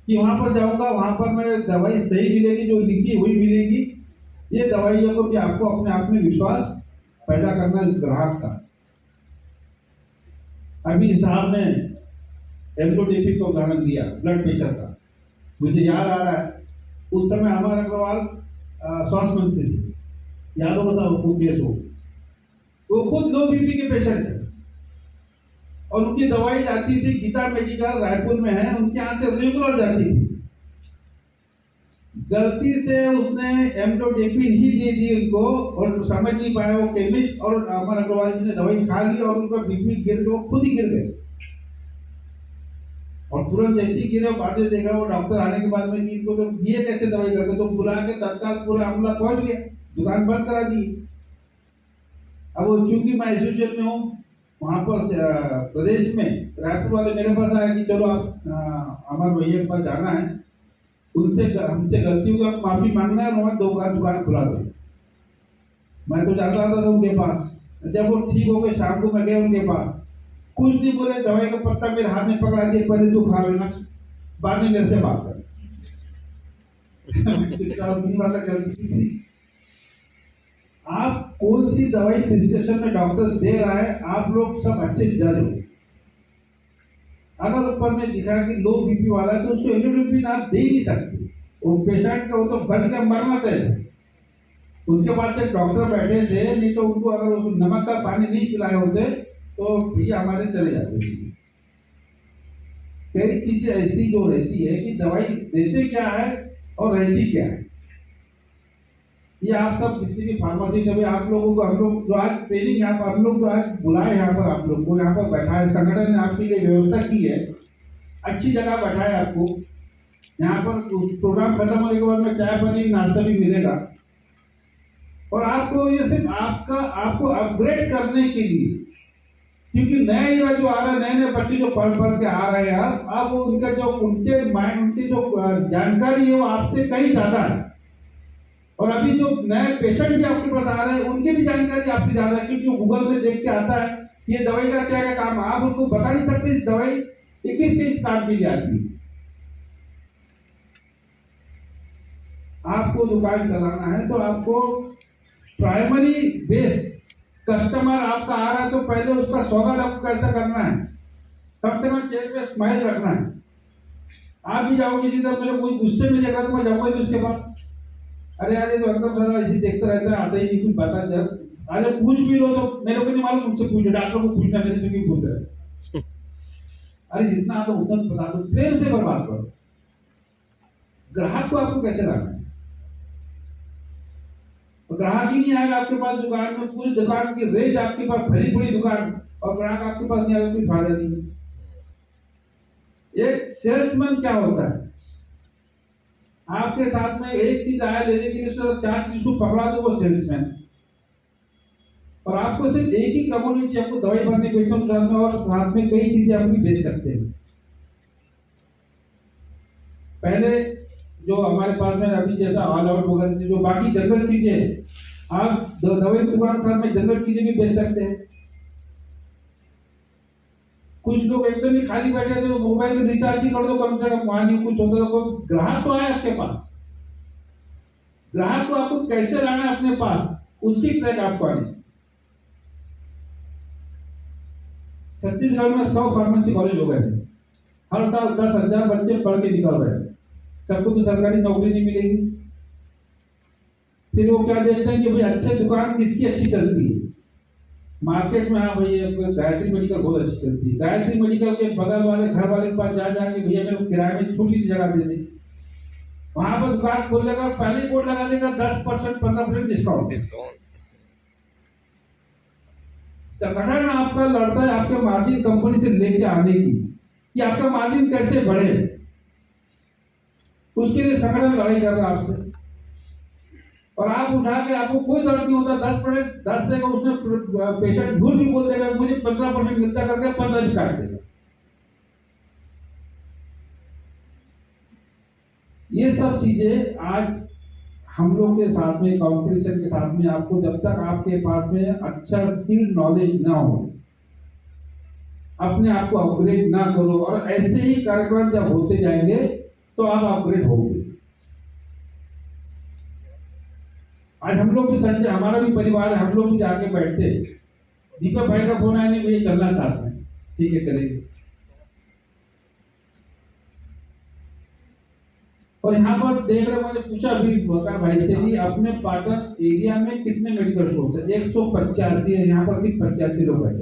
कि वहां पर जाऊंगा, वहां पर मैं दवाई सही मिलेगी, जो लिखी हुई मिलेगी। ये दवाइयों को भी आपको अपने आप में विश्वास पैदा करना है ग्राहक का। अभी साहब ने एम्ब्रोडेपी को उदाहरण दिया, ब्लड प्रेशर का, मुझे याद आ रहा है उस समय अमर अग्रवाल स्वास्थ्य मंत्री थे, याद हो बताओ वो केस हो, वो खुद लो बीपी के पेशेंट थे और उनकी दवाई जाती थी गीता मेडिकल रायपुर में है, उनके यहाँ से रेगुलर जाती थी। गलती से उसने एम्ब्रोडेपिन ही दे दी उनको और समझ नहीं पाया वो केमिस्ट, और अमर अग्रवाल जी ने दवाई खा ली और उनका बीपी गिर गया, वो खुद ही गिर गए। और तुरंत जैसे ही गिरे, बाद में देखा वो डॉक्टर आने के बाद में कि इनको तो ये कैसे दवाई करते, तो बुला के तत्काल पूरा अमला पहुंच गया, दुकान बंद करा दी। अब वो चूंकि मैं एसोसिएशन में हूँ, वहां पर प्रदेश में रायपुर वाले मेरे पास आए कि चलो आप अमर भैया के पास जाना है, उनसे हमसे गलती हुई, आप माफी मांगना है, वहां दुकान खुला दो। मैं तो जाता था उनके पास, जब वो ठीक हो गए शाम को मैं गया उनके पास, कुछ नहीं बोले, दवाई का पत्ता मेरे हाथ में पकड़ा दिया, पहले तू खा लेना, बाद में मेरे से बात कर। आप कौन सी दवाई प्रिस्क्रिप्शन में डॉक्टर दे रहा है, आप लोग सब अच्छे जज हो। अगर ऊपर में लिखा कि लो बीपी वाला है तो उसको एम्ब्रोडेपिन आप दे ही नहीं सकते, वो पेशेंट का वो तो बच के मरना तय है। उनके पास एक डॉक्टर बैठे थे, नहीं तो उनको अगर उसको नमक का पानी नहीं पिलाए होते तो भैया हमारे चले जाते थे। कई चीजें ऐसी जो रहती है कि दवाई देते क्या है और रहती क्या है। ये आप सब जितने भी फार्मेसी में, आप लोगों को हम लोग जो आज ट्रेनिंग यहाँ पर हम लोग जो आज बुलाए, यहाँ पर आप लोग को यहाँ पर बैठा है, संगठन ने आपके लिए व्यवस्था की है, अच्छी जगह बैठा है आपको, यहाँ पर प्रोग्राम खत्म होने के बाद में चाय पानी नाश्ता भी मिलेगा। और आपको ये सिर्फ आपको अपग्रेड करने के लिए, क्योंकि नया एरा जो आ रहा है, नए नए बच्चे जो पढ़ के आ रहे हैं, अब उनका जो उनके माइंड, उनकी जो जानकारी है वो आपसे कहीं ज्यादा है। और अभी जो नए पेशेंट भी आपके पास आ रहे हैं उनकी भी जानकारी आपसे ज्यादा है, क्योंकि गूगल में देख के आता है ये दवाई का क्या क्या काम है। आप उनको बता नहीं सकते इस दवाई ये किस काम के लिए आती है। आपको दुकान चलाना है तो आपको प्राइमरी बेस कस्टमर आपका आ रहा है तो पहले उसका स्वागत आपको कैसा करना है, कम से कम चेहरे पे स्माइल रखना है। आप भी जाओगे किसी तरह, मेरे कोई गुस्से में देख रहा तो मैं जाऊंगा भी उसके पास, अरे यार ये तो एकदम सारा ऐसे देखता रहता है, आता ही नहीं कुछ बता जब, अरे पूछ भी लो तो मेरे को नहीं मालूम, मुझसे पूछो, डॉक्टर को पूछना, मेरे से क्यों पूछ रहे हैं। अरे जितना आता उतना बता दो, प्रेम से बर्बाद करो। ग्राहक को आपको कैसे लाना है? ग्राहक ही नहीं आएगा आपके पास दुकान में, पूरी दुकान की रेंज आपके पास भरी पड़ी दुकान, और ग्राहक आपके पास नहीं आएगा, कोई फायदा नहीं है। एक सेल्समैन क्या होता है, आपके साथ में एक चीज आया लेने के लिए, चार चीज को पकड़ा दो, वो सेल्समैन। और आपको सिर्फ एक ही कम्युनिटी, आपको दवाई भरने बेचो साथ में, और साथ में कई चीजें आप भी बेच सकते हैं। पहले जो हमारे पास में अभी जैसा ऑल आउट वगैरह जो बाकी जनरल चीजें, आप दवाई की दुकान के साथ में जनरल चीजें भी बेच सकते हैं। कुछ लोग एकदम ही खाली बैठे तो मोबाइल में रिचार्ज ही कर दो कम से कम, वहां नहीं कुछ होता तो ग्राहक तो आए आपके पास। ग्राहक को आपको कैसे लाना है अपने पास, उसकी ट्रैक आपको आनी। छत्तीसगढ़ में 100 फार्मेसी कॉलेज हो गए, हर साल 10,000 बच्चे पढ़ के निकल रहे हैं। सबको तो सरकारी नौकरी नहीं मिलेगी। फिर वो क्या देखते हैं कि भाई अच्छे दुकान किसकी अच्छी चलती है मार्केट में। हाँ भाई गायत्री मेडिकल बहुत अच्छी चलती है, गायत्री मेडिकल के बगल वाले घर वाले के पास जा जाके भैया मेरे को किराए में छोटी सी जगह दे दे, वहां पर दुकान खोल लेगा, पहले बोर्ड लगा देगा 10% 15% डिस्काउंट। संगठन आपका लड़ता है आपके मार्जिन कंपनी से लेके आने की, कि आपका मार्जिन कैसे बढ़े, उसके लिए संगठन लड़ाई कर रहा है आपसे। और आप उठा के, आपको कोई दर्द नहीं होता, 10 से उसने पेशेंट झूठ भी बोल देगा मुझे 15% मिलता करके 15 भी काट देगा। ये सब चीजें आज हम लोग के साथ में, कंपटीशन के साथ में, आपको जब तक आपके पास में अच्छा स्किल नॉलेज ना हो, अपने आप को अपग्रेड ना करो, और ऐसे ही कार्यक्रम जब होते जाएंगे तो आप अपग्रेड होंगे। आज हम लोग भी संजय, हमारा भी परिवार है, हम लोग भी जाके बैठते, दीपक भाई का फोन आया, नहीं भैया चलना साथ में, ठीक है करेंगे। और यहाँ पर देख रहे, मैंने पूछा अभी वकार भाई से भी, अपने पाटन एरिया में कितने मेडिकल स्टोर है? 185 है, यहाँ पर सिर्फ 85 लोग बैठे।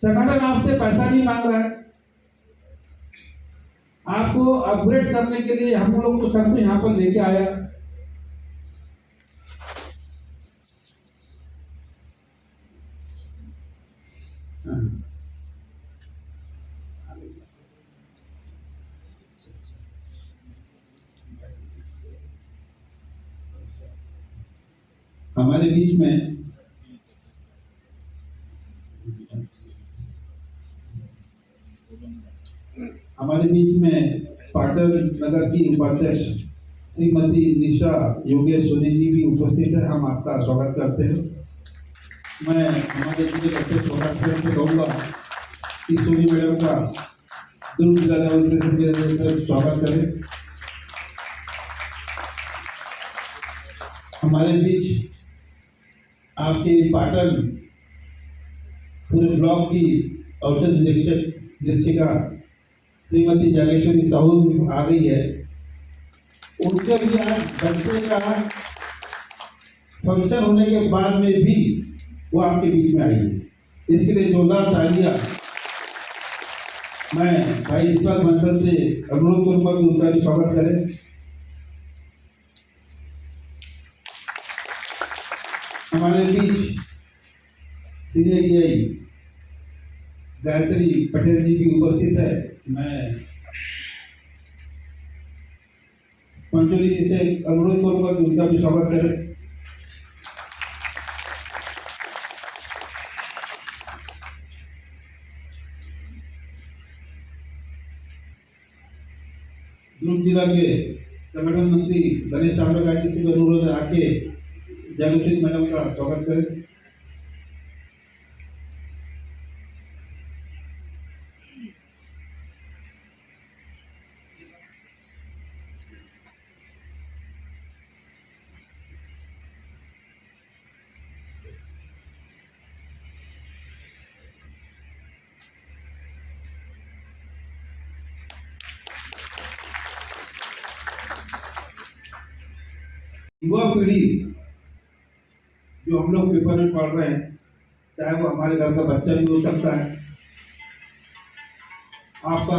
संगठन आपसे पैसा नहीं मांग रहा है, आपको अपग्रेड करने के लिए हम लोग तो सबको यहाँ पर लेके आया। हमारे बीच में पाटन नगर की उपाध्यक्ष श्रीमती निशा योगेश सोनी जी भी उपस्थित है, हम आपका स्वागत करते हैं। मैं हमारे जिले के अध्यक्ष से कहूँगा कि सोनी मैडम का दुर्ग जिला दवाई स्वागत करें। हमारे बीच आपके पाटन पूरे ब्लॉक की औषध निरीक्षिका श्रीमती जागेश्वरी साहू आ गई है। उनके भी आज बच्चे का फंक्शन होने के बाद में भी वो आपके बीच में आई है, इसके लिए जोरदार तालियां मैं भाई दीपक बंसल से अनुरोध करूंगा कि उनका भी स्वागत करें। हमारे बीच सीनियर गायत्री पटेल जी भी उपस्थित है, मैं पंचोली जी से अनुरोध करूंगा कि उनका भी स्वागत करें। दुर्ग जिला के संगठन मंत्री गणेश कामराज जी से भी अनुरोध है आके जगदीश मैडम का स्वागत करें। युवा पीढ़ी जो हम लोग पेपर में पढ़ रहे हैं, चाहे वो हमारे घर का बच्चा भी हो सकता है, आपका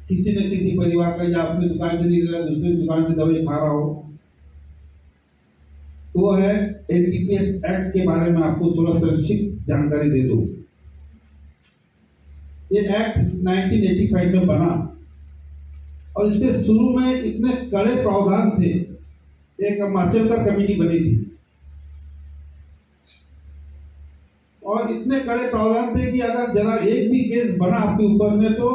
किसी न किसी परिवार का, या अपनी दुकान से नहीं रहा दूसरी दुकान से दवाई खा रहा हो, तो वो है एनडीपीएस एक्ट के बारे में आपको थोड़ा संक्षिप्त जानकारी दे दूं। ये एक्ट 1985 में बना और इसके शुरू में इतने कड़े प्रावधान थे, एक मार्शल कमेटी बनी थी और इतने कड़े प्रावधान थे कि अगर जरा एक भी केस बना आपके ऊपर में तो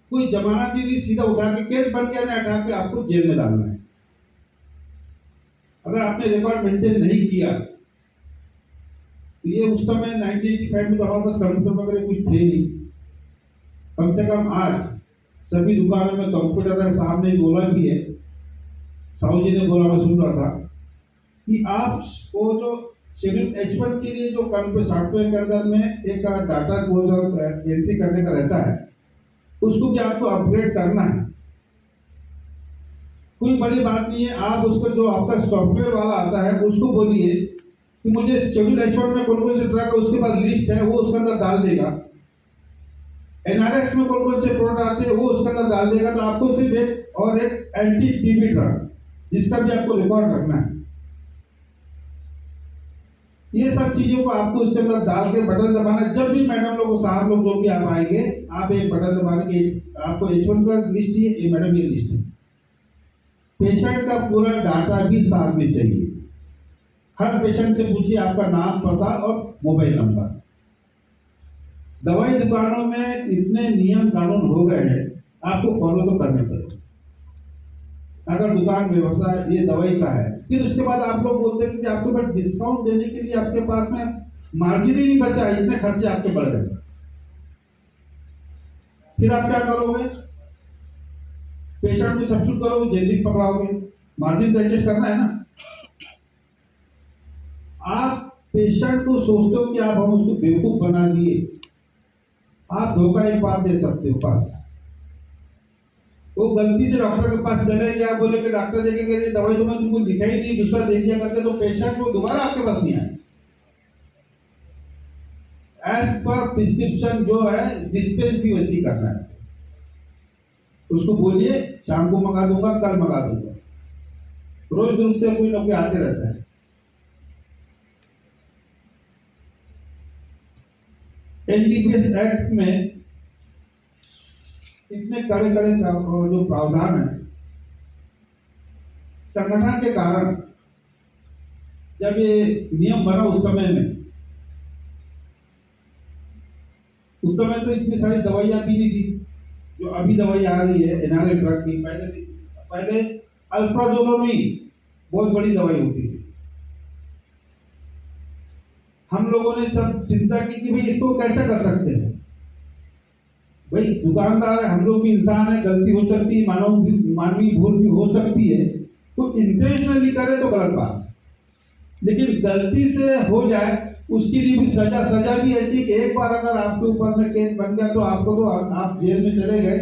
कोई जमानत ही नहीं, सीधा उठा के केस बन के ना हटा के आपको जेल में डालना है। अगर आपने रिकॉर्ड मेंटेन नहीं किया तो ये उस समय 1985 में तो हमारे पास कंप्यूटर वगैरह कुछ थे नहीं। कम से कम आज सभी दुकानों में कंप्यूटर है। साहब ने बोला भी है, साहू जी ने बोला, मैं सुन रहा था कि आप वो जो शेड्यूल H1 के लिए जो कंप्यूटर सॉफ्टवेयर के अंदर में एक डाटा को एंट्री करने का रहता है, उसको भी आपको अपग्रेड करना है। कोई बड़ी बात नहीं है, आप उसको जो आपका सॉफ्टवेयर वाला आता है उसको बोलिए कि मुझे शेड्यूल H1 में कौन कौन से ट्रक है उसके पास लिस्ट है, वो उसके अंदर डाल देगा। NRX में कौन कौन से प्रोडक्ट आते हैं वो उसके अंदर डाल देगा। तो आपको सिर्फ एक और एक एंटी टीबी ड्रग जिसका भी आपको रिकॉर्ड रखना है। ये सब चीजों को आपको उसके अंदर डाल के बटन दबाना। जब भी मैडम लोग, साहब लोग, जो भी आप आएंगे, आप एक बटन दबाने के आपको H1 का लिस्ट है, ये मैडम ये लिस्ट है। पेशेंट का पूरा डाटा भी साथ में चाहिए। हर पेशेंट से पूछिए आपका नाम, पता और मोबाइल नंबर। दवाई दुकानों में इतने नियम कानून हो गए हैं, आपको फॉलो तो करने पड़ेगा। अगर दुकान व्यवसाय ये दवाई का है, फिर उसके बाद आप लोग बोलते हैं कि आपके पास डिस्काउंट देने के लिए आपके पास में मार्जिन ही नहीं बचा, इतने खर्चे आपके बढ़ गए, फिर आप क्या करोगे? पेशेंट को सब्सिट्यूट करोगे, जेनरिक पकड़ाओगे, मार्जिन तो एडजस्ट करना है ना। आप पेशेंट को सोचते हो कि आप हम उसको बेवकूफ बना दिए, आप धोखा एक बार दे सकते हो पास। वो गलती से डॉक्टर के पास चले गया, बोले कि डॉक्टर देखेंगे दवाई तो मैं तुमको दिखाई दी, दूसरा दे दिया करते, तो पेशेंट को दोबारा आपके पास नहीं आए। एज पर प्रिस्क्रिप्शन जो है डिस्पेंस भी वैसी करना है। उसको बोलिए शाम को मंगा दूंगा, कल मंगा दूंगा। रोज रूप से कोई ना कोई आते रहता है। एनडीपीएस एक्ट में इतने कड़े कड़े जो प्रावधान है, संगठन के कारण जब ये नियम बना उस समय तो इतनी सारी दवाइयां भी नहीं थी जो अभी दवाई आ रही है एनआरए ड्रग की। पहले अल्प्राजोलमी बहुत बड़ी दवाई होती थी। हम लोगों ने सब चिंता की कि भाई इसको कैसे कर सकते हैं। भाई दुकानदार है, हम लोग भी इंसान है, गलती हो सकती है, मानवीय भूल भी हो सकती है। तो इंटेंशनली करे तो गलत बात, लेकिन गलती से हो जाए उसके लिए भी सजा भी ऐसी कि एक बार अगर आपके ऊपर में केस बन गया तो आपको तो आप जेल में चले गए,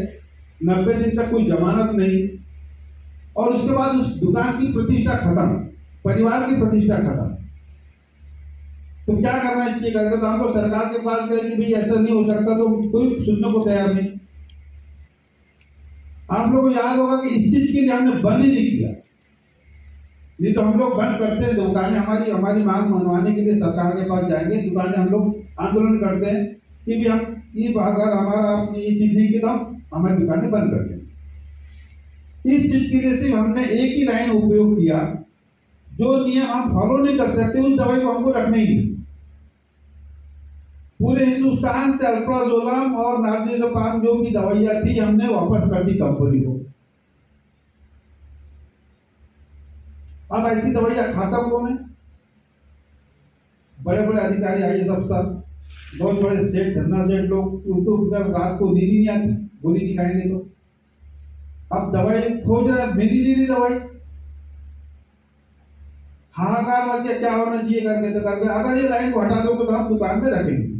90 दिन तक कोई जमानत नहीं, और उसके बाद उस दुकान की प्रतिष्ठा खत्म, परिवार की प्रतिष्ठा खत्म। तो क्या करना चाहिए? करके तो हम लोग सरकार के पास गए कि भाई ऐसा नहीं हो सकता, तो कोई सुनने को तैयार नहीं। आप लोगों को याद होगा कि इस चीज के लिए हमने बंद ही नहीं किया, नहीं तो हम लोग बंद करते हैं। दुकानें हमारी मांग मनवाने के लिए सरकार के पास जाएंगे, दुकानें हम लोग आंदोलन करते हैं कि भी हम कि अगर हमारा आपने ये चीज नहीं की तो हम हमारी दुकानें बंद कर देंगे। इस चीज के लिए सिर्फ हमने एक ही लाइन उपयोग किया, जो नियम हम फॉलो नहीं कर सकते उस दवाई को हमको रखना ही नहीं। पूरे हिंदुस्तान से अल्प्राजोलम और नार्जेजोपाम जो भी दवाइयां थी हमने वापस कर दी कंपनी को। अब ऐसी दवाइयां खाता कौन है? बड़े बड़े अधिकारी IAS अफसर, बहुत बड़े सेठ, धन्ना सेठ लोग, उनको रात को नींद ही नहीं आती गोली नहीं खाएंगे तो। अब दवाई खोज रहा, मिली नहीं दवाई, हाहाकार मच गया, क्या होना चाहिए करके तो करके अगर ये लाइन को हटा दोगे तो हम दुकान पे रखेंगे।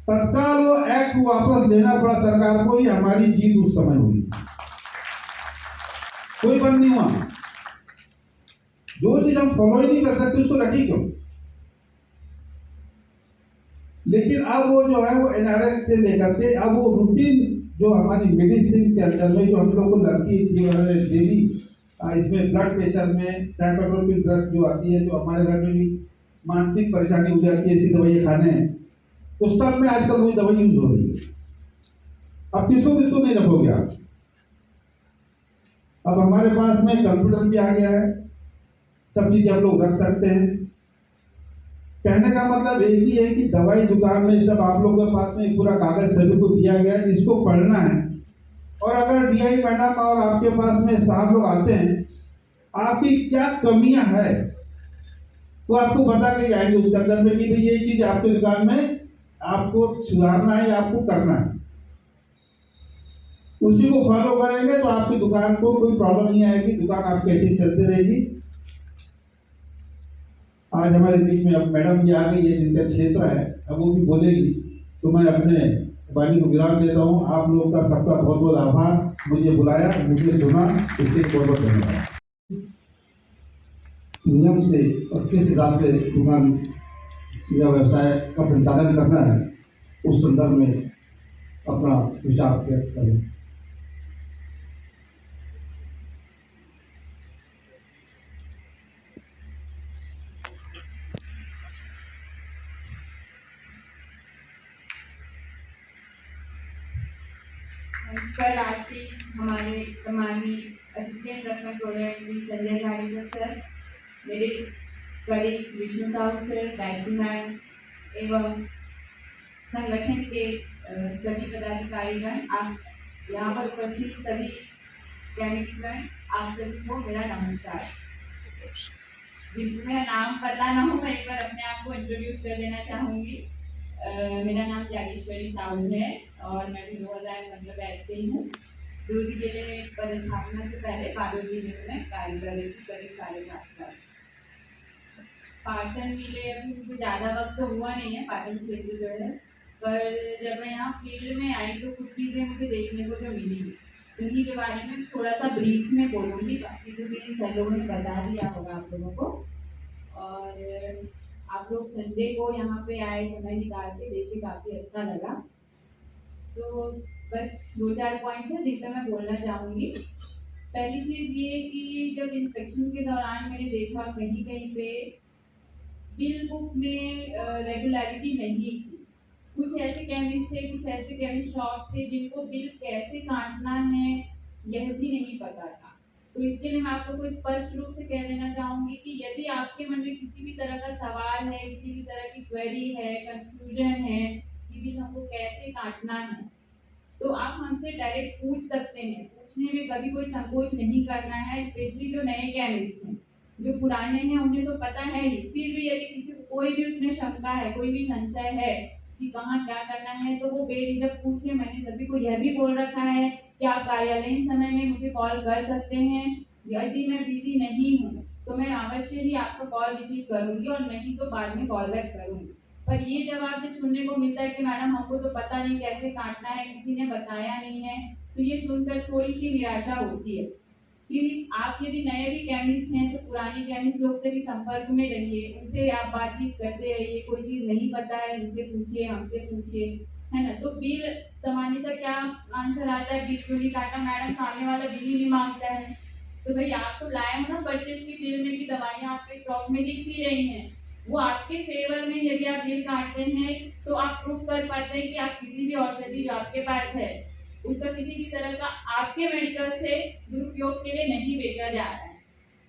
तत्काल वो एक्ट वापस लेना पड़ा सरकार को, ये हमारी जीत उस समय हुई। कोई बंद नहीं हुआ। जो चीज हम फॉलो ही नहीं कर सकते उसको रखी क्यों? लेकिन अब वो जो है वो NRS से लेकर के अब वो रूटीन जो हमारी मेडिसिन के अंदर में जो हम लोग को लगती है डेली, इसमें ब्लड प्रेशर में साइकोट्रोपिक ड्रग्स जो आती है, जो हमारे घर में भी मानसिक परेशानी हो जाती है ऐसी दवाइयाँ खाने हैं, तो सब में आजकल वही दवाई यूज हो रही है। अब किसको किसको नहीं रखोगे आप? अब हमारे पास में कंप्यूटर भी आ गया है, सब चीजें हम लोग रख सकते हैं। कहने का मतलब एक ही है कि दवाई दुकान में सब आप लोगों के पास में पूरा कागज सभी को दिया गया है, इसको पढ़ना है। और अगर DI मैडम और आपके पास में साहब लोग आते हैं, आपकी क्या कमियां है तो आपको बता के जाएंगे उसके अंदर में कि भाई ये चीज आपके दुकान में आपको सुधारना है या आपको करना है। उसी को फॉलो करेंगे तो आपकी दुकान को कोई प्रॉब्लम नहीं आएगी, दुकान आपकी अच्छी चलती रहेगी। आज हमारे बीच में अब मैडम जी आ गई है जिनका क्षेत्र है, अब वो भी बोलेगी, तो मैं अपने वाणी को विराम देता हूँ। आप लोगों का सबका बहुत बहुत आभार, मुझे बुलाया, मुझे सुना, इसके बहुत बहुत धन्यवाद। नियम से और किस हिसाब से दुकान या व्यवसाय का संचालन करना है उस संदर्भ में अपना विचार व्यक्त करें। कल आज से हमारे सम्मानित assistant professor program Sanjay Jhadikar sir, मेरे colleague Vishnu Sahu sir, Gayatri ma'am एवं संगठन के सभी पदाधिकारीगण, आप यहाँ पर उपस्थित सभी कैमिस्टगण, आप सभी को मेरा नमस्कार। जिनको मेरा नाम पता ना हो, मैं एक बार अपने आप को इंट्रोड्यूस कर देना चाहूँगी। मेरा नाम जागेश्वरी साहू है और मैं भी 2000 से ही हूँ। दूरी जिले में पदस्थापना से पहले बादल जिले में कार्य कर रही थी करीब 7.5 साल। पाटन मिले अभी मुझे ज़्यादा वक्त तो हुआ नहीं है पाटन क्षेत्र जो है, पर जब मैं यहाँ फील्ड में आई तो कुछ चीज़ें मुझे देखने को जो मिली, उन्हीं के बारे में थोड़ा सा ब्रीफ में बोलूँगी। बाकी तो मेरे सर लोगों ने बता दिया होगा आप लोगों को। और आप लोग संडे को यहाँ पे आए, समय निकाल के देखे, काफ़ी अच्छा लगा। तो बस 2-4 पॉइंट्स हैं जिन पर मैं बोलना चाहूँगी। पहली चीज़ ये कि जब इंस्पेक्शन के दौरान मैंने देखा कहीं कहीं पे बिल बुक में रेगुलरिटी नहीं थी। कुछ ऐसे केमिस्ट थे, कुछ ऐसे केमिस्ट शॉप थे जिनको बिल कैसे काटना है यह भी नहीं पता था। तो इसके लिए मैं आप लोगों को स्पष्ट रूप से कह देना चाहूँगी कि यदि आपके मन में किसी भी तरह का सवाल है, किसी भी तरह की क्वेरी है, कंफ्यूजन है कि बिल हमको कैसे काटना है, तो आप हमसे डायरेक्ट पूछ सकते हैं। पूछने में कभी कोई संकोच नहीं करना है। स्पेशली जो नए केमिस्ट हैं, जो पुराने हैं उन्हें तो पता है ही, फिर भी यदि किसी को कोई भी उसमें शंका है, कोई भी संशय है कि कहाँ क्या करना है, तो वो बेझिझक पूछे। मैंने सभी को यह भी बोल रखा है कि आप कार्यालयीन समय में मुझे कॉल कर सकते हैं। यदि मैं बिजी नहीं हूँ तो मैं अवश्य ही आपका कॉल रिसीव करूँगी, और नहीं तो बाद में कॉल बैक करूँगी। पर ये जवाब जब सुनने को मिलता है कि मैडम हमको तो पता नहीं कैसे काटना है, किसी ने बताया नहीं है, तो ये सुनकर थोड़ी सी निराशा होती है। कि आप यदि नए भी केमिस्ट हैं तो पुराने केमिस्ट लोग से भी संपर्क में रहिए, उनसे आप बातचीत करते रहिए। कोई चीज़ नहीं पता है उनसे पूछिए, हमसे पूछिए, है ना। तो बिल सामान्यतः क्या आंसर आता है, बिल क्यों नहीं काटा मैडम, सामने वाला बिल ही नहीं मांगता है। तो भाई आप तो लाए हो ना परचेज की बिल में कि दवाइयाँ आपके स्टॉक में दिख ही रही हैं, वो आपके फेवर में यदि आप बिल काटते हैं तो आप प्रूव कर पाते हैं कि आप किसी भी औषधि जो आपके पास है उसका किसी भी तरह का आपके मेडिकल से दुरुपयोग के लिए नहीं बेचा जा रहा है।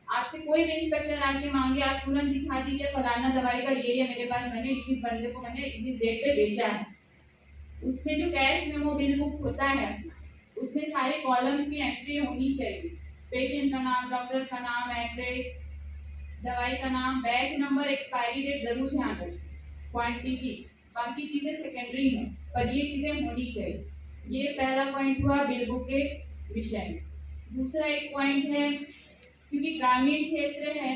आपसे कोई भी इंस्पेक्टर आके मांगे, आप तुरंत दिखा दीजिए फलाना दवाई का ये मेरे पास, मैंने इसी बंदे को मैंने इसी डेट पे बेचा है। उसमें जो कैश मेमो बिल बुक होता है उसमें सारे कॉलम्स की एंट्री होनी चाहिए, पेशेंट का नाम, डॉक्टर का नाम, एड्रेस, दवाई का नाम, बैच नंबर, एक्सपायरी डेट जरूर ध्यान रखें, क्वांटिटी, बाकी चीजें सेकेंडरी हैं पर ये चीजें होनी चाहिए। ये पहला पॉइंट हुआ बिल बुक के विषय में। दूसरा एक पॉइंट है, क्योंकि ग्रामीण क्षेत्र है,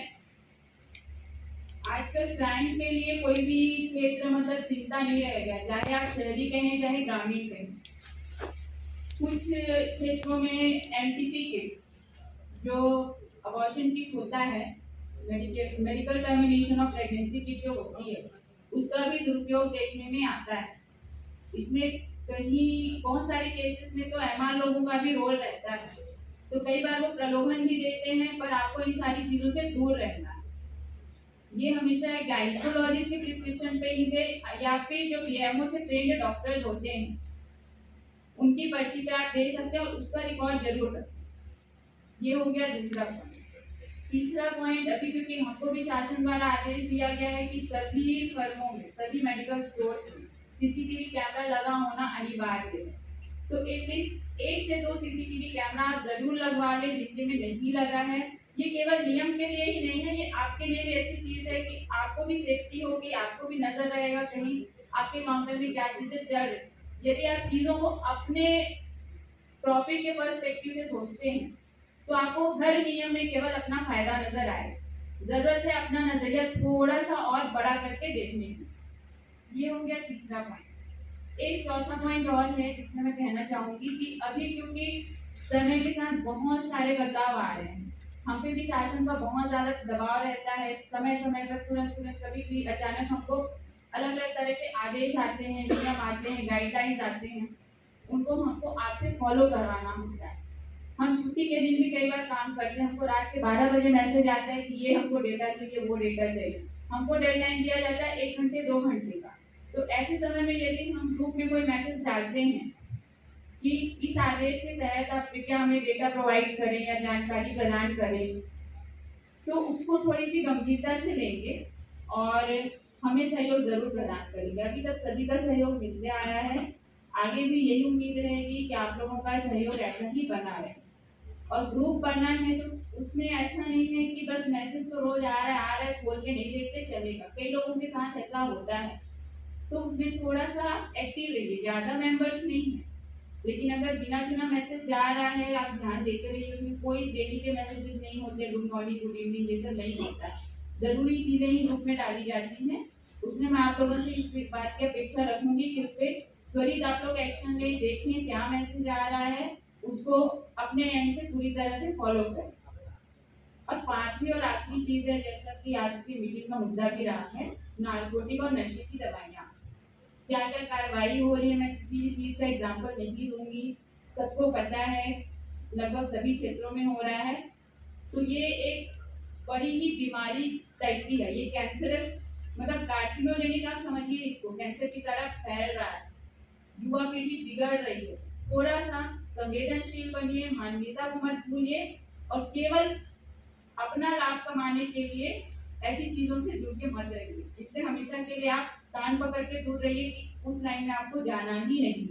आजकल क्राइम के लिए कोई भी क्षेत्र मतलब चिंता नहीं रह गया, चाहे आप शहरी कहें चाहे ग्रामीण कहें। कुछ क्षेत्रों में एमटीपी किट जो अबॉर्शन किट होता है, medical termination of pregnancy kit जो होती है, उसका भी दुरुपयोग देखने में आता है। इसमें कहीं बहुत सारे केसेस में तो एमआर लोगों का भी रोल रहता है, तो कई बार वो प्रलोभन भी देते हैं, पर आपको इन सारी चीजों से दूर रहना है। ये हमेशा गाइनेकोलॉजिस्ट के प्रिस्क्रिप्शन पे ही दे, या फिर जो बीएमओ से ट्रेंड डॉक्टर्स होते हैं उनकी पर्ची पे आप दे सकते हैं और उसका रिकॉर्ड जरूर रखें। ये हो गया दूसरा पॉइंट। तीसरा पॉइंट, अभी क्योंकि हमको भी शासन द्वारा आदेश दिया गया है कि सभी फर्मों में, सभी मेडिकल स्टोर्स में सीसीटीवी कैमरा लगा होना अनिवार्य है। तो एटलीस्ट 1 से 2 सीसीटीवी कैमरा आप जरूर लगवा लें जिनके में नहीं लगा है। ये केवल नियम के लिए ही नहीं है, ये आपके लिए भी अच्छी चीज है कि आपको भी सेफ्टी होगी, आपको भी नजर रहेगा कहीं आपके काउंटर में क्या चीजें चल रही। यदि आप चीजों को अपने प्रॉफिट के पर्सपेक्टिव से सोचते हैं तो आपको हर नियम में केवल अपना फायदा नजर आए। जरूरत है अपना नजरिया थोड़ा सा और बड़ा करके देखने की। ये हो गया तीसरा पॉइंट। एक चौथा पॉइंट और है जिसमें मैं कहना चाहूंगी कि अभी क्योंकि समय के साथ बहुत सारे बदलाव आ रहे हैं, हम पे भी शासन का बहुत ज्यादा दबाव रहता है, समय समय पर तुरंत कभी भी अचानक हमको अलग अलग तरह के आदेश आते हैं, नियम आते हैं, गाइडलाइंस आते हैं, उनको हमको आपसे फॉलो करवाना होता है। हम छुट्टी के दिन भी कई बार काम करते हैं, हमको रात के 12 बजे मैसेज आता है कि ये हमको डेटा चाहिए, वो डेटा चाहिए, हमको डेडलाइन दिया जाता है 1 घंटे 2 घंटे का। तो ऐसे समय में यदि हम ग्रुप में कोई मैसेज डालते हैं कि इस आदेश के तहत आप कृपया हमें डेटा प्रोवाइड करें या जानकारी प्रदान करें, तो उसको थोड़ी सी गंभीरता से लेंगे और हमें सहयोग जरूर प्रदान करेंगे। अभी तक सभी का सहयोग मिलते आया है, आगे भी यही उम्मीद रहेगी कि आप लोगों का सहयोग ऐसा ही बना रहे। और ग्रुप बनना है तो उसमें ऐसा नहीं है कि बस मैसेज तो रोज आ रहा है खोल के नहीं देखते चलेगा। कई लोगों के साथ ऐसा होता है, तो उसमें थोड़ा सा एक्टिव रहिए। ज़्यादा मेंबर्स नहीं है, लेकिन अगर बिना मैसेज जा रहा है आप ध्यान देते रहिए। उसमें कोई डेली के मैसेजेस नहीं होते, गुड मॉर्निंग गुड इवनिंग ये सब नहीं होता। जरूरी चीज़ें ही ग्रुप में डाली जाती हैं। उसमें मैं आप लोगों से इस बात की अपेक्षा रखूंगी कि उस पर त्वरित आप लोग एक्शन ले, देखें क्या मैसेज आ रहा है, उसको अपने एंड से पूरी तरह से फॉलो करें। और पांचवी और आखिरी चीज है, जैसा कि आज की मीटिंग का मुद्दा भी रहा है, नारकोटिक और नशे की दवाइयाँ, क्या क्या कार्रवाई हो रही है। मैं किसी भी चीज का एग्जाम्पल नहीं दूंगी, सबको पता है, लगभग सभी क्षेत्रों में हो रहा है। तो ये एक बड़ी ही बीमारी टाइप की है, ये कैंसरस मतलब कार्सिनोजेनिक आप समझिए इसको, कैंसर की तरफ फैल रहा है, युवा पीढ़ी बिगड़ रही है। थोड़ा सा संवेदनशील बनिए, मानवीयता को मत भूलिए और केवल अपना लाभ कमाने के लिए ऐसी चीजों से जुड़ के मत रहिए। इससे हमेशा के लिए आप कान पकड़ के दूर रहिए कि उस लाइन में आपको जाना ही नहीं।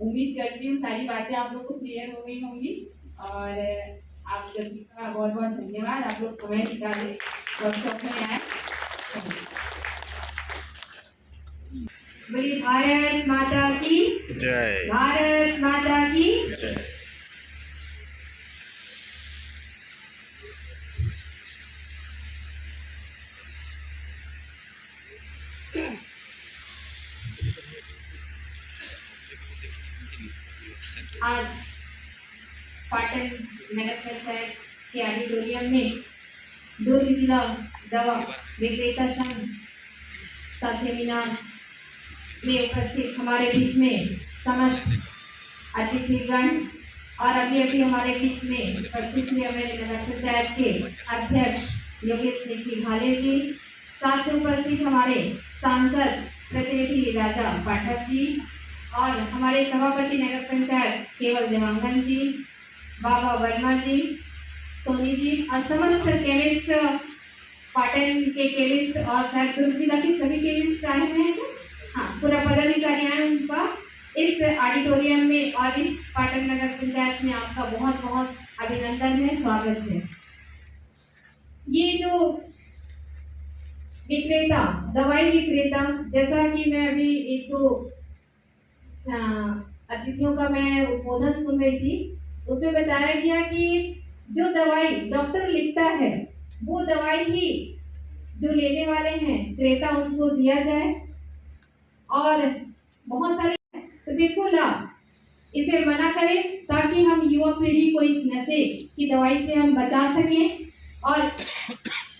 उम्मीद करती हूँ सारी बातें आप लोग को क्लियर हो गई होंगी और आप सभी का बहुत बहुत धन्यवाद। आप लोग समय निकाले वर्कशॉप में आए। बोलिए भारत माता की जय। भारत माता की जय। आज पाटन नगर पंचायत के ऑडिटोरियम में दुर्ग जिला दवा विक्रेता संघ का सेमिनार में उपस्थित हमारे बीच में समस्त अतिथिगण और अभी हमारे बीच में उपस्थित हुए हमारे नगर पंचायत के अध्यक्ष योगेश निखिल भाले जी, साथ में उपस्थित हमारे सांसद प्रतिनिधि राजा पाठक जी और हमारे सभापति नगर पंचायत केवल देवांगन जी, बाबा वर्मा जी, सोनी जी और समस्त केमिस्ट पाटन के केमिस्ट और शायद दुर्ग जिला के सभी केमिस्ट आए हुए हैं। हाँ, पूरा पदाधिकारी आए, उनका इस ऑडिटोरियम में और इस पाटन नगर पंचायत में आपका बहुत बहुत अभिनंदन है, स्वागत है। ये जो विक्रेता, दवाई विक्रेता, जैसा कि मैं अभी एक दो अतिथियों का मैं उद्बोधन सुन रही थी, उसमें बताया गया कि जो दवाई डॉक्टर लिखता है वो दवाई ही जो लेने वाले हैं क्रेता उनको दिया जाए। और बहुत सारे तो बिल्कुल आप इसे मना करें ताकि हम युवा पीढ़ी को इस नशे की दवाई से हम बचा सकें। और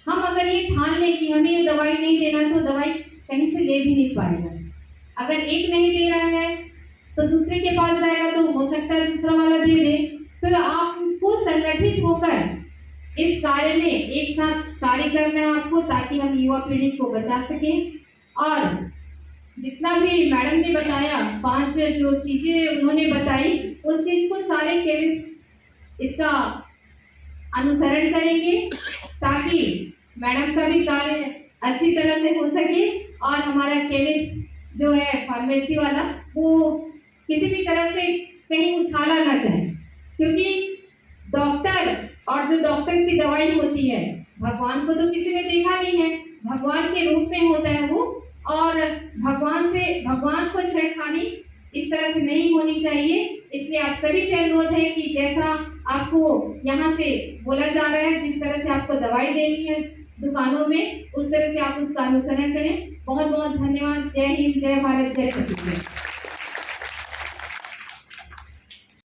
हम अगर ये ठान लें कि हमें ये दवाई नहीं देना तो दवाई कहीं से ले भी नहीं पाएगा। अगर एक नहीं दे रहा है तो दूसरे के पास जाएगा तो हो सकता है दूसरा वाला दे दे। तो आपको संगठित होकर इस कार्य में एक साथ कार्य करना है आपको, ताकि हम युवा पीढ़ी को बचा सकें। और जितना भी मैडम ने बताया, 5 जो चीजें उन्होंने बताई, उस चीज को सारे केमिस्ट इसका अनुसरण करेंगे ताकि मैडम का भी कार्य अच्छी तरह से हो सके और हमारा केमिस्ट जो है फार्मेसी वाला वो किसी भी तरह से कहीं उछाला ना जाए। क्योंकि डॉक्टर और जो डॉक्टर की दवाई होती है, भगवान को तो किसी ने देखा नहीं है, भगवान के रूप में होता है वो। और भगवान को छेड़खानी इस तरह से नहीं होनी चाहिए। इसलिए आप सभी से अनुरोध है कि जैसा आपको यहाँ से बोला जा रहा है, जिस तरह से आपको दवाई देनी है दुकानों में, उस तरह से आप उसका अनुसरण करें। बहुत बहुत धन्यवाद। जय हिंद, जय भारत, जय छत्तीसगढ़।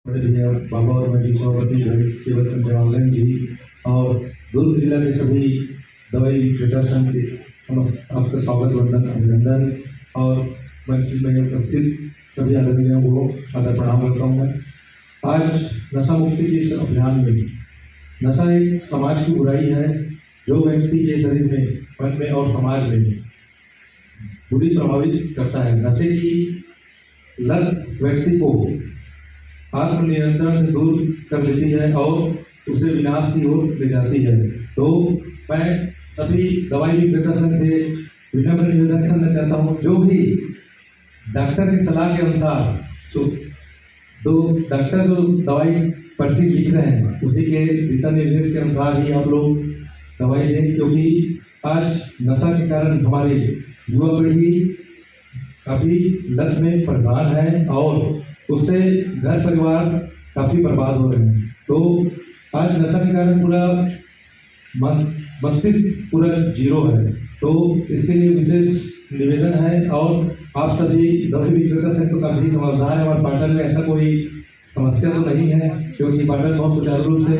बाबा वर्मा जी, सभापति केवल देवांगन जी और दुर्ग जिला के सभी दवाई विक्रेता संघ के समस्त आपका स्वागत, वंदन, अभिनंदन। और मंच में उपस्थित सभी आदरणीयों को आदर प्रणाम करता हूँ मैं। आज नशा मुक्ति के इस अभियान में नशा एक समाज की बुराई है जो व्यक्ति के शरीर में, मन में और समाज में बुरी प्रभावित करता है। नशे की लत व्यक्ति को आत्मनियंत्रण से दूर कर लेती है और उसे विनाश की ओर ले जाती है। तो मैं सभी दवाई विक्रेता संघ से विनम्र निवेदन करना चाहता हूँ, जो भी डॉक्टर की सलाह के अनुसार तो डॉक्टर जो दवाई पर्ची लिख रहे हैं उसी के दिशा निर्देश के अनुसार ही आप लोग दवाई दें। क्योंकि आज नशा के कारण हमारी युवा पीढ़ी काफ़ी लत में परेशान है और उससे घर परिवार काफ़ी बर्बाद हो रहे हैं। तो आज नशा के कारण पूरा मस्तिष्क पूरा जीरो है। तो इसके लिए विशेष निवेदन है। और आप सभी दवाई विक्रेता संघ तो काफ़ी समझदार है और पाटन में ऐसा कोई समस्या तो नहीं है, क्योंकि पाटन बहुत सुचारू रूप से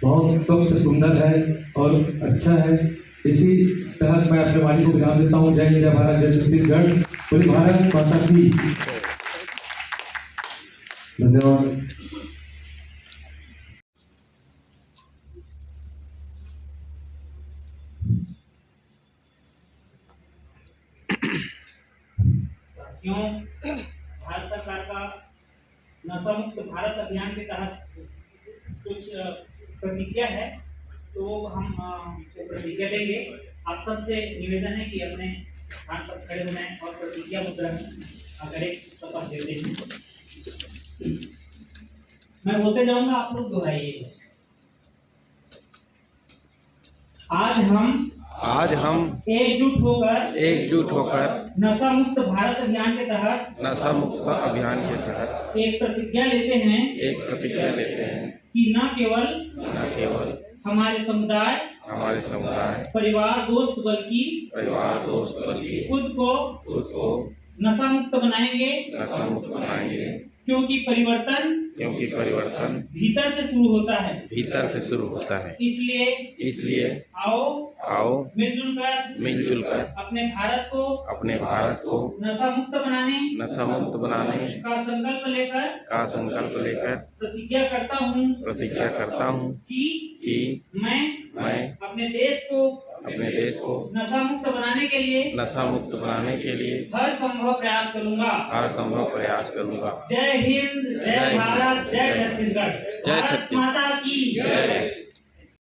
बहुत स्वच्छ, सुंदर है और अच्छा है। इसी तरह मैं अपने वाणी को विराम देता हूँ। जय हिंद, जय भारत, जय छत्तीसगढ़, पूरी भारत माता की। धन्यवाद। क्यों भारत सरकार का नशा मुक्त भारत अभियान के तहत कुछ प्रतिज्ञा है, तो हम प्रतिज्ञा लेंगे। आप सबसे निवेदन है कि अपने स्थान पर खड़े होना है और प्रतिज्ञा मुद्रा करें, शपथ देते हैं। मैं बोलते जाऊंगा, आप लोग दोहराइए। आज हम एकजुट होकर नशा मुक्त भारत अभियान के तहत एक प्रतिज्ञा लेते हैं कि न केवल हमारे समुदाय, परिवार, दोस्त बल्कि खुद को नशा मुक्त बनाएंगे, क्योंकि परिवर्तन भीतर से शुरू होता है। इसलिए आओ मिलजुल कर अपने भारत को नशा मुक्त बनाने का संकल्प लेकर प्रतिज्ञा करता हूँ कि मैं अपने देश को देश को नशा मुक्त बनाने के लिए नशा मुक्त बनाने के लिए हर संभव प्रयास करूंगा। हर संभव प्रयास करूंगा। जय हिंद, जय भारत, जय छत्तीसगढ़। जय भारत छत्तीसगढ़। माता की जय।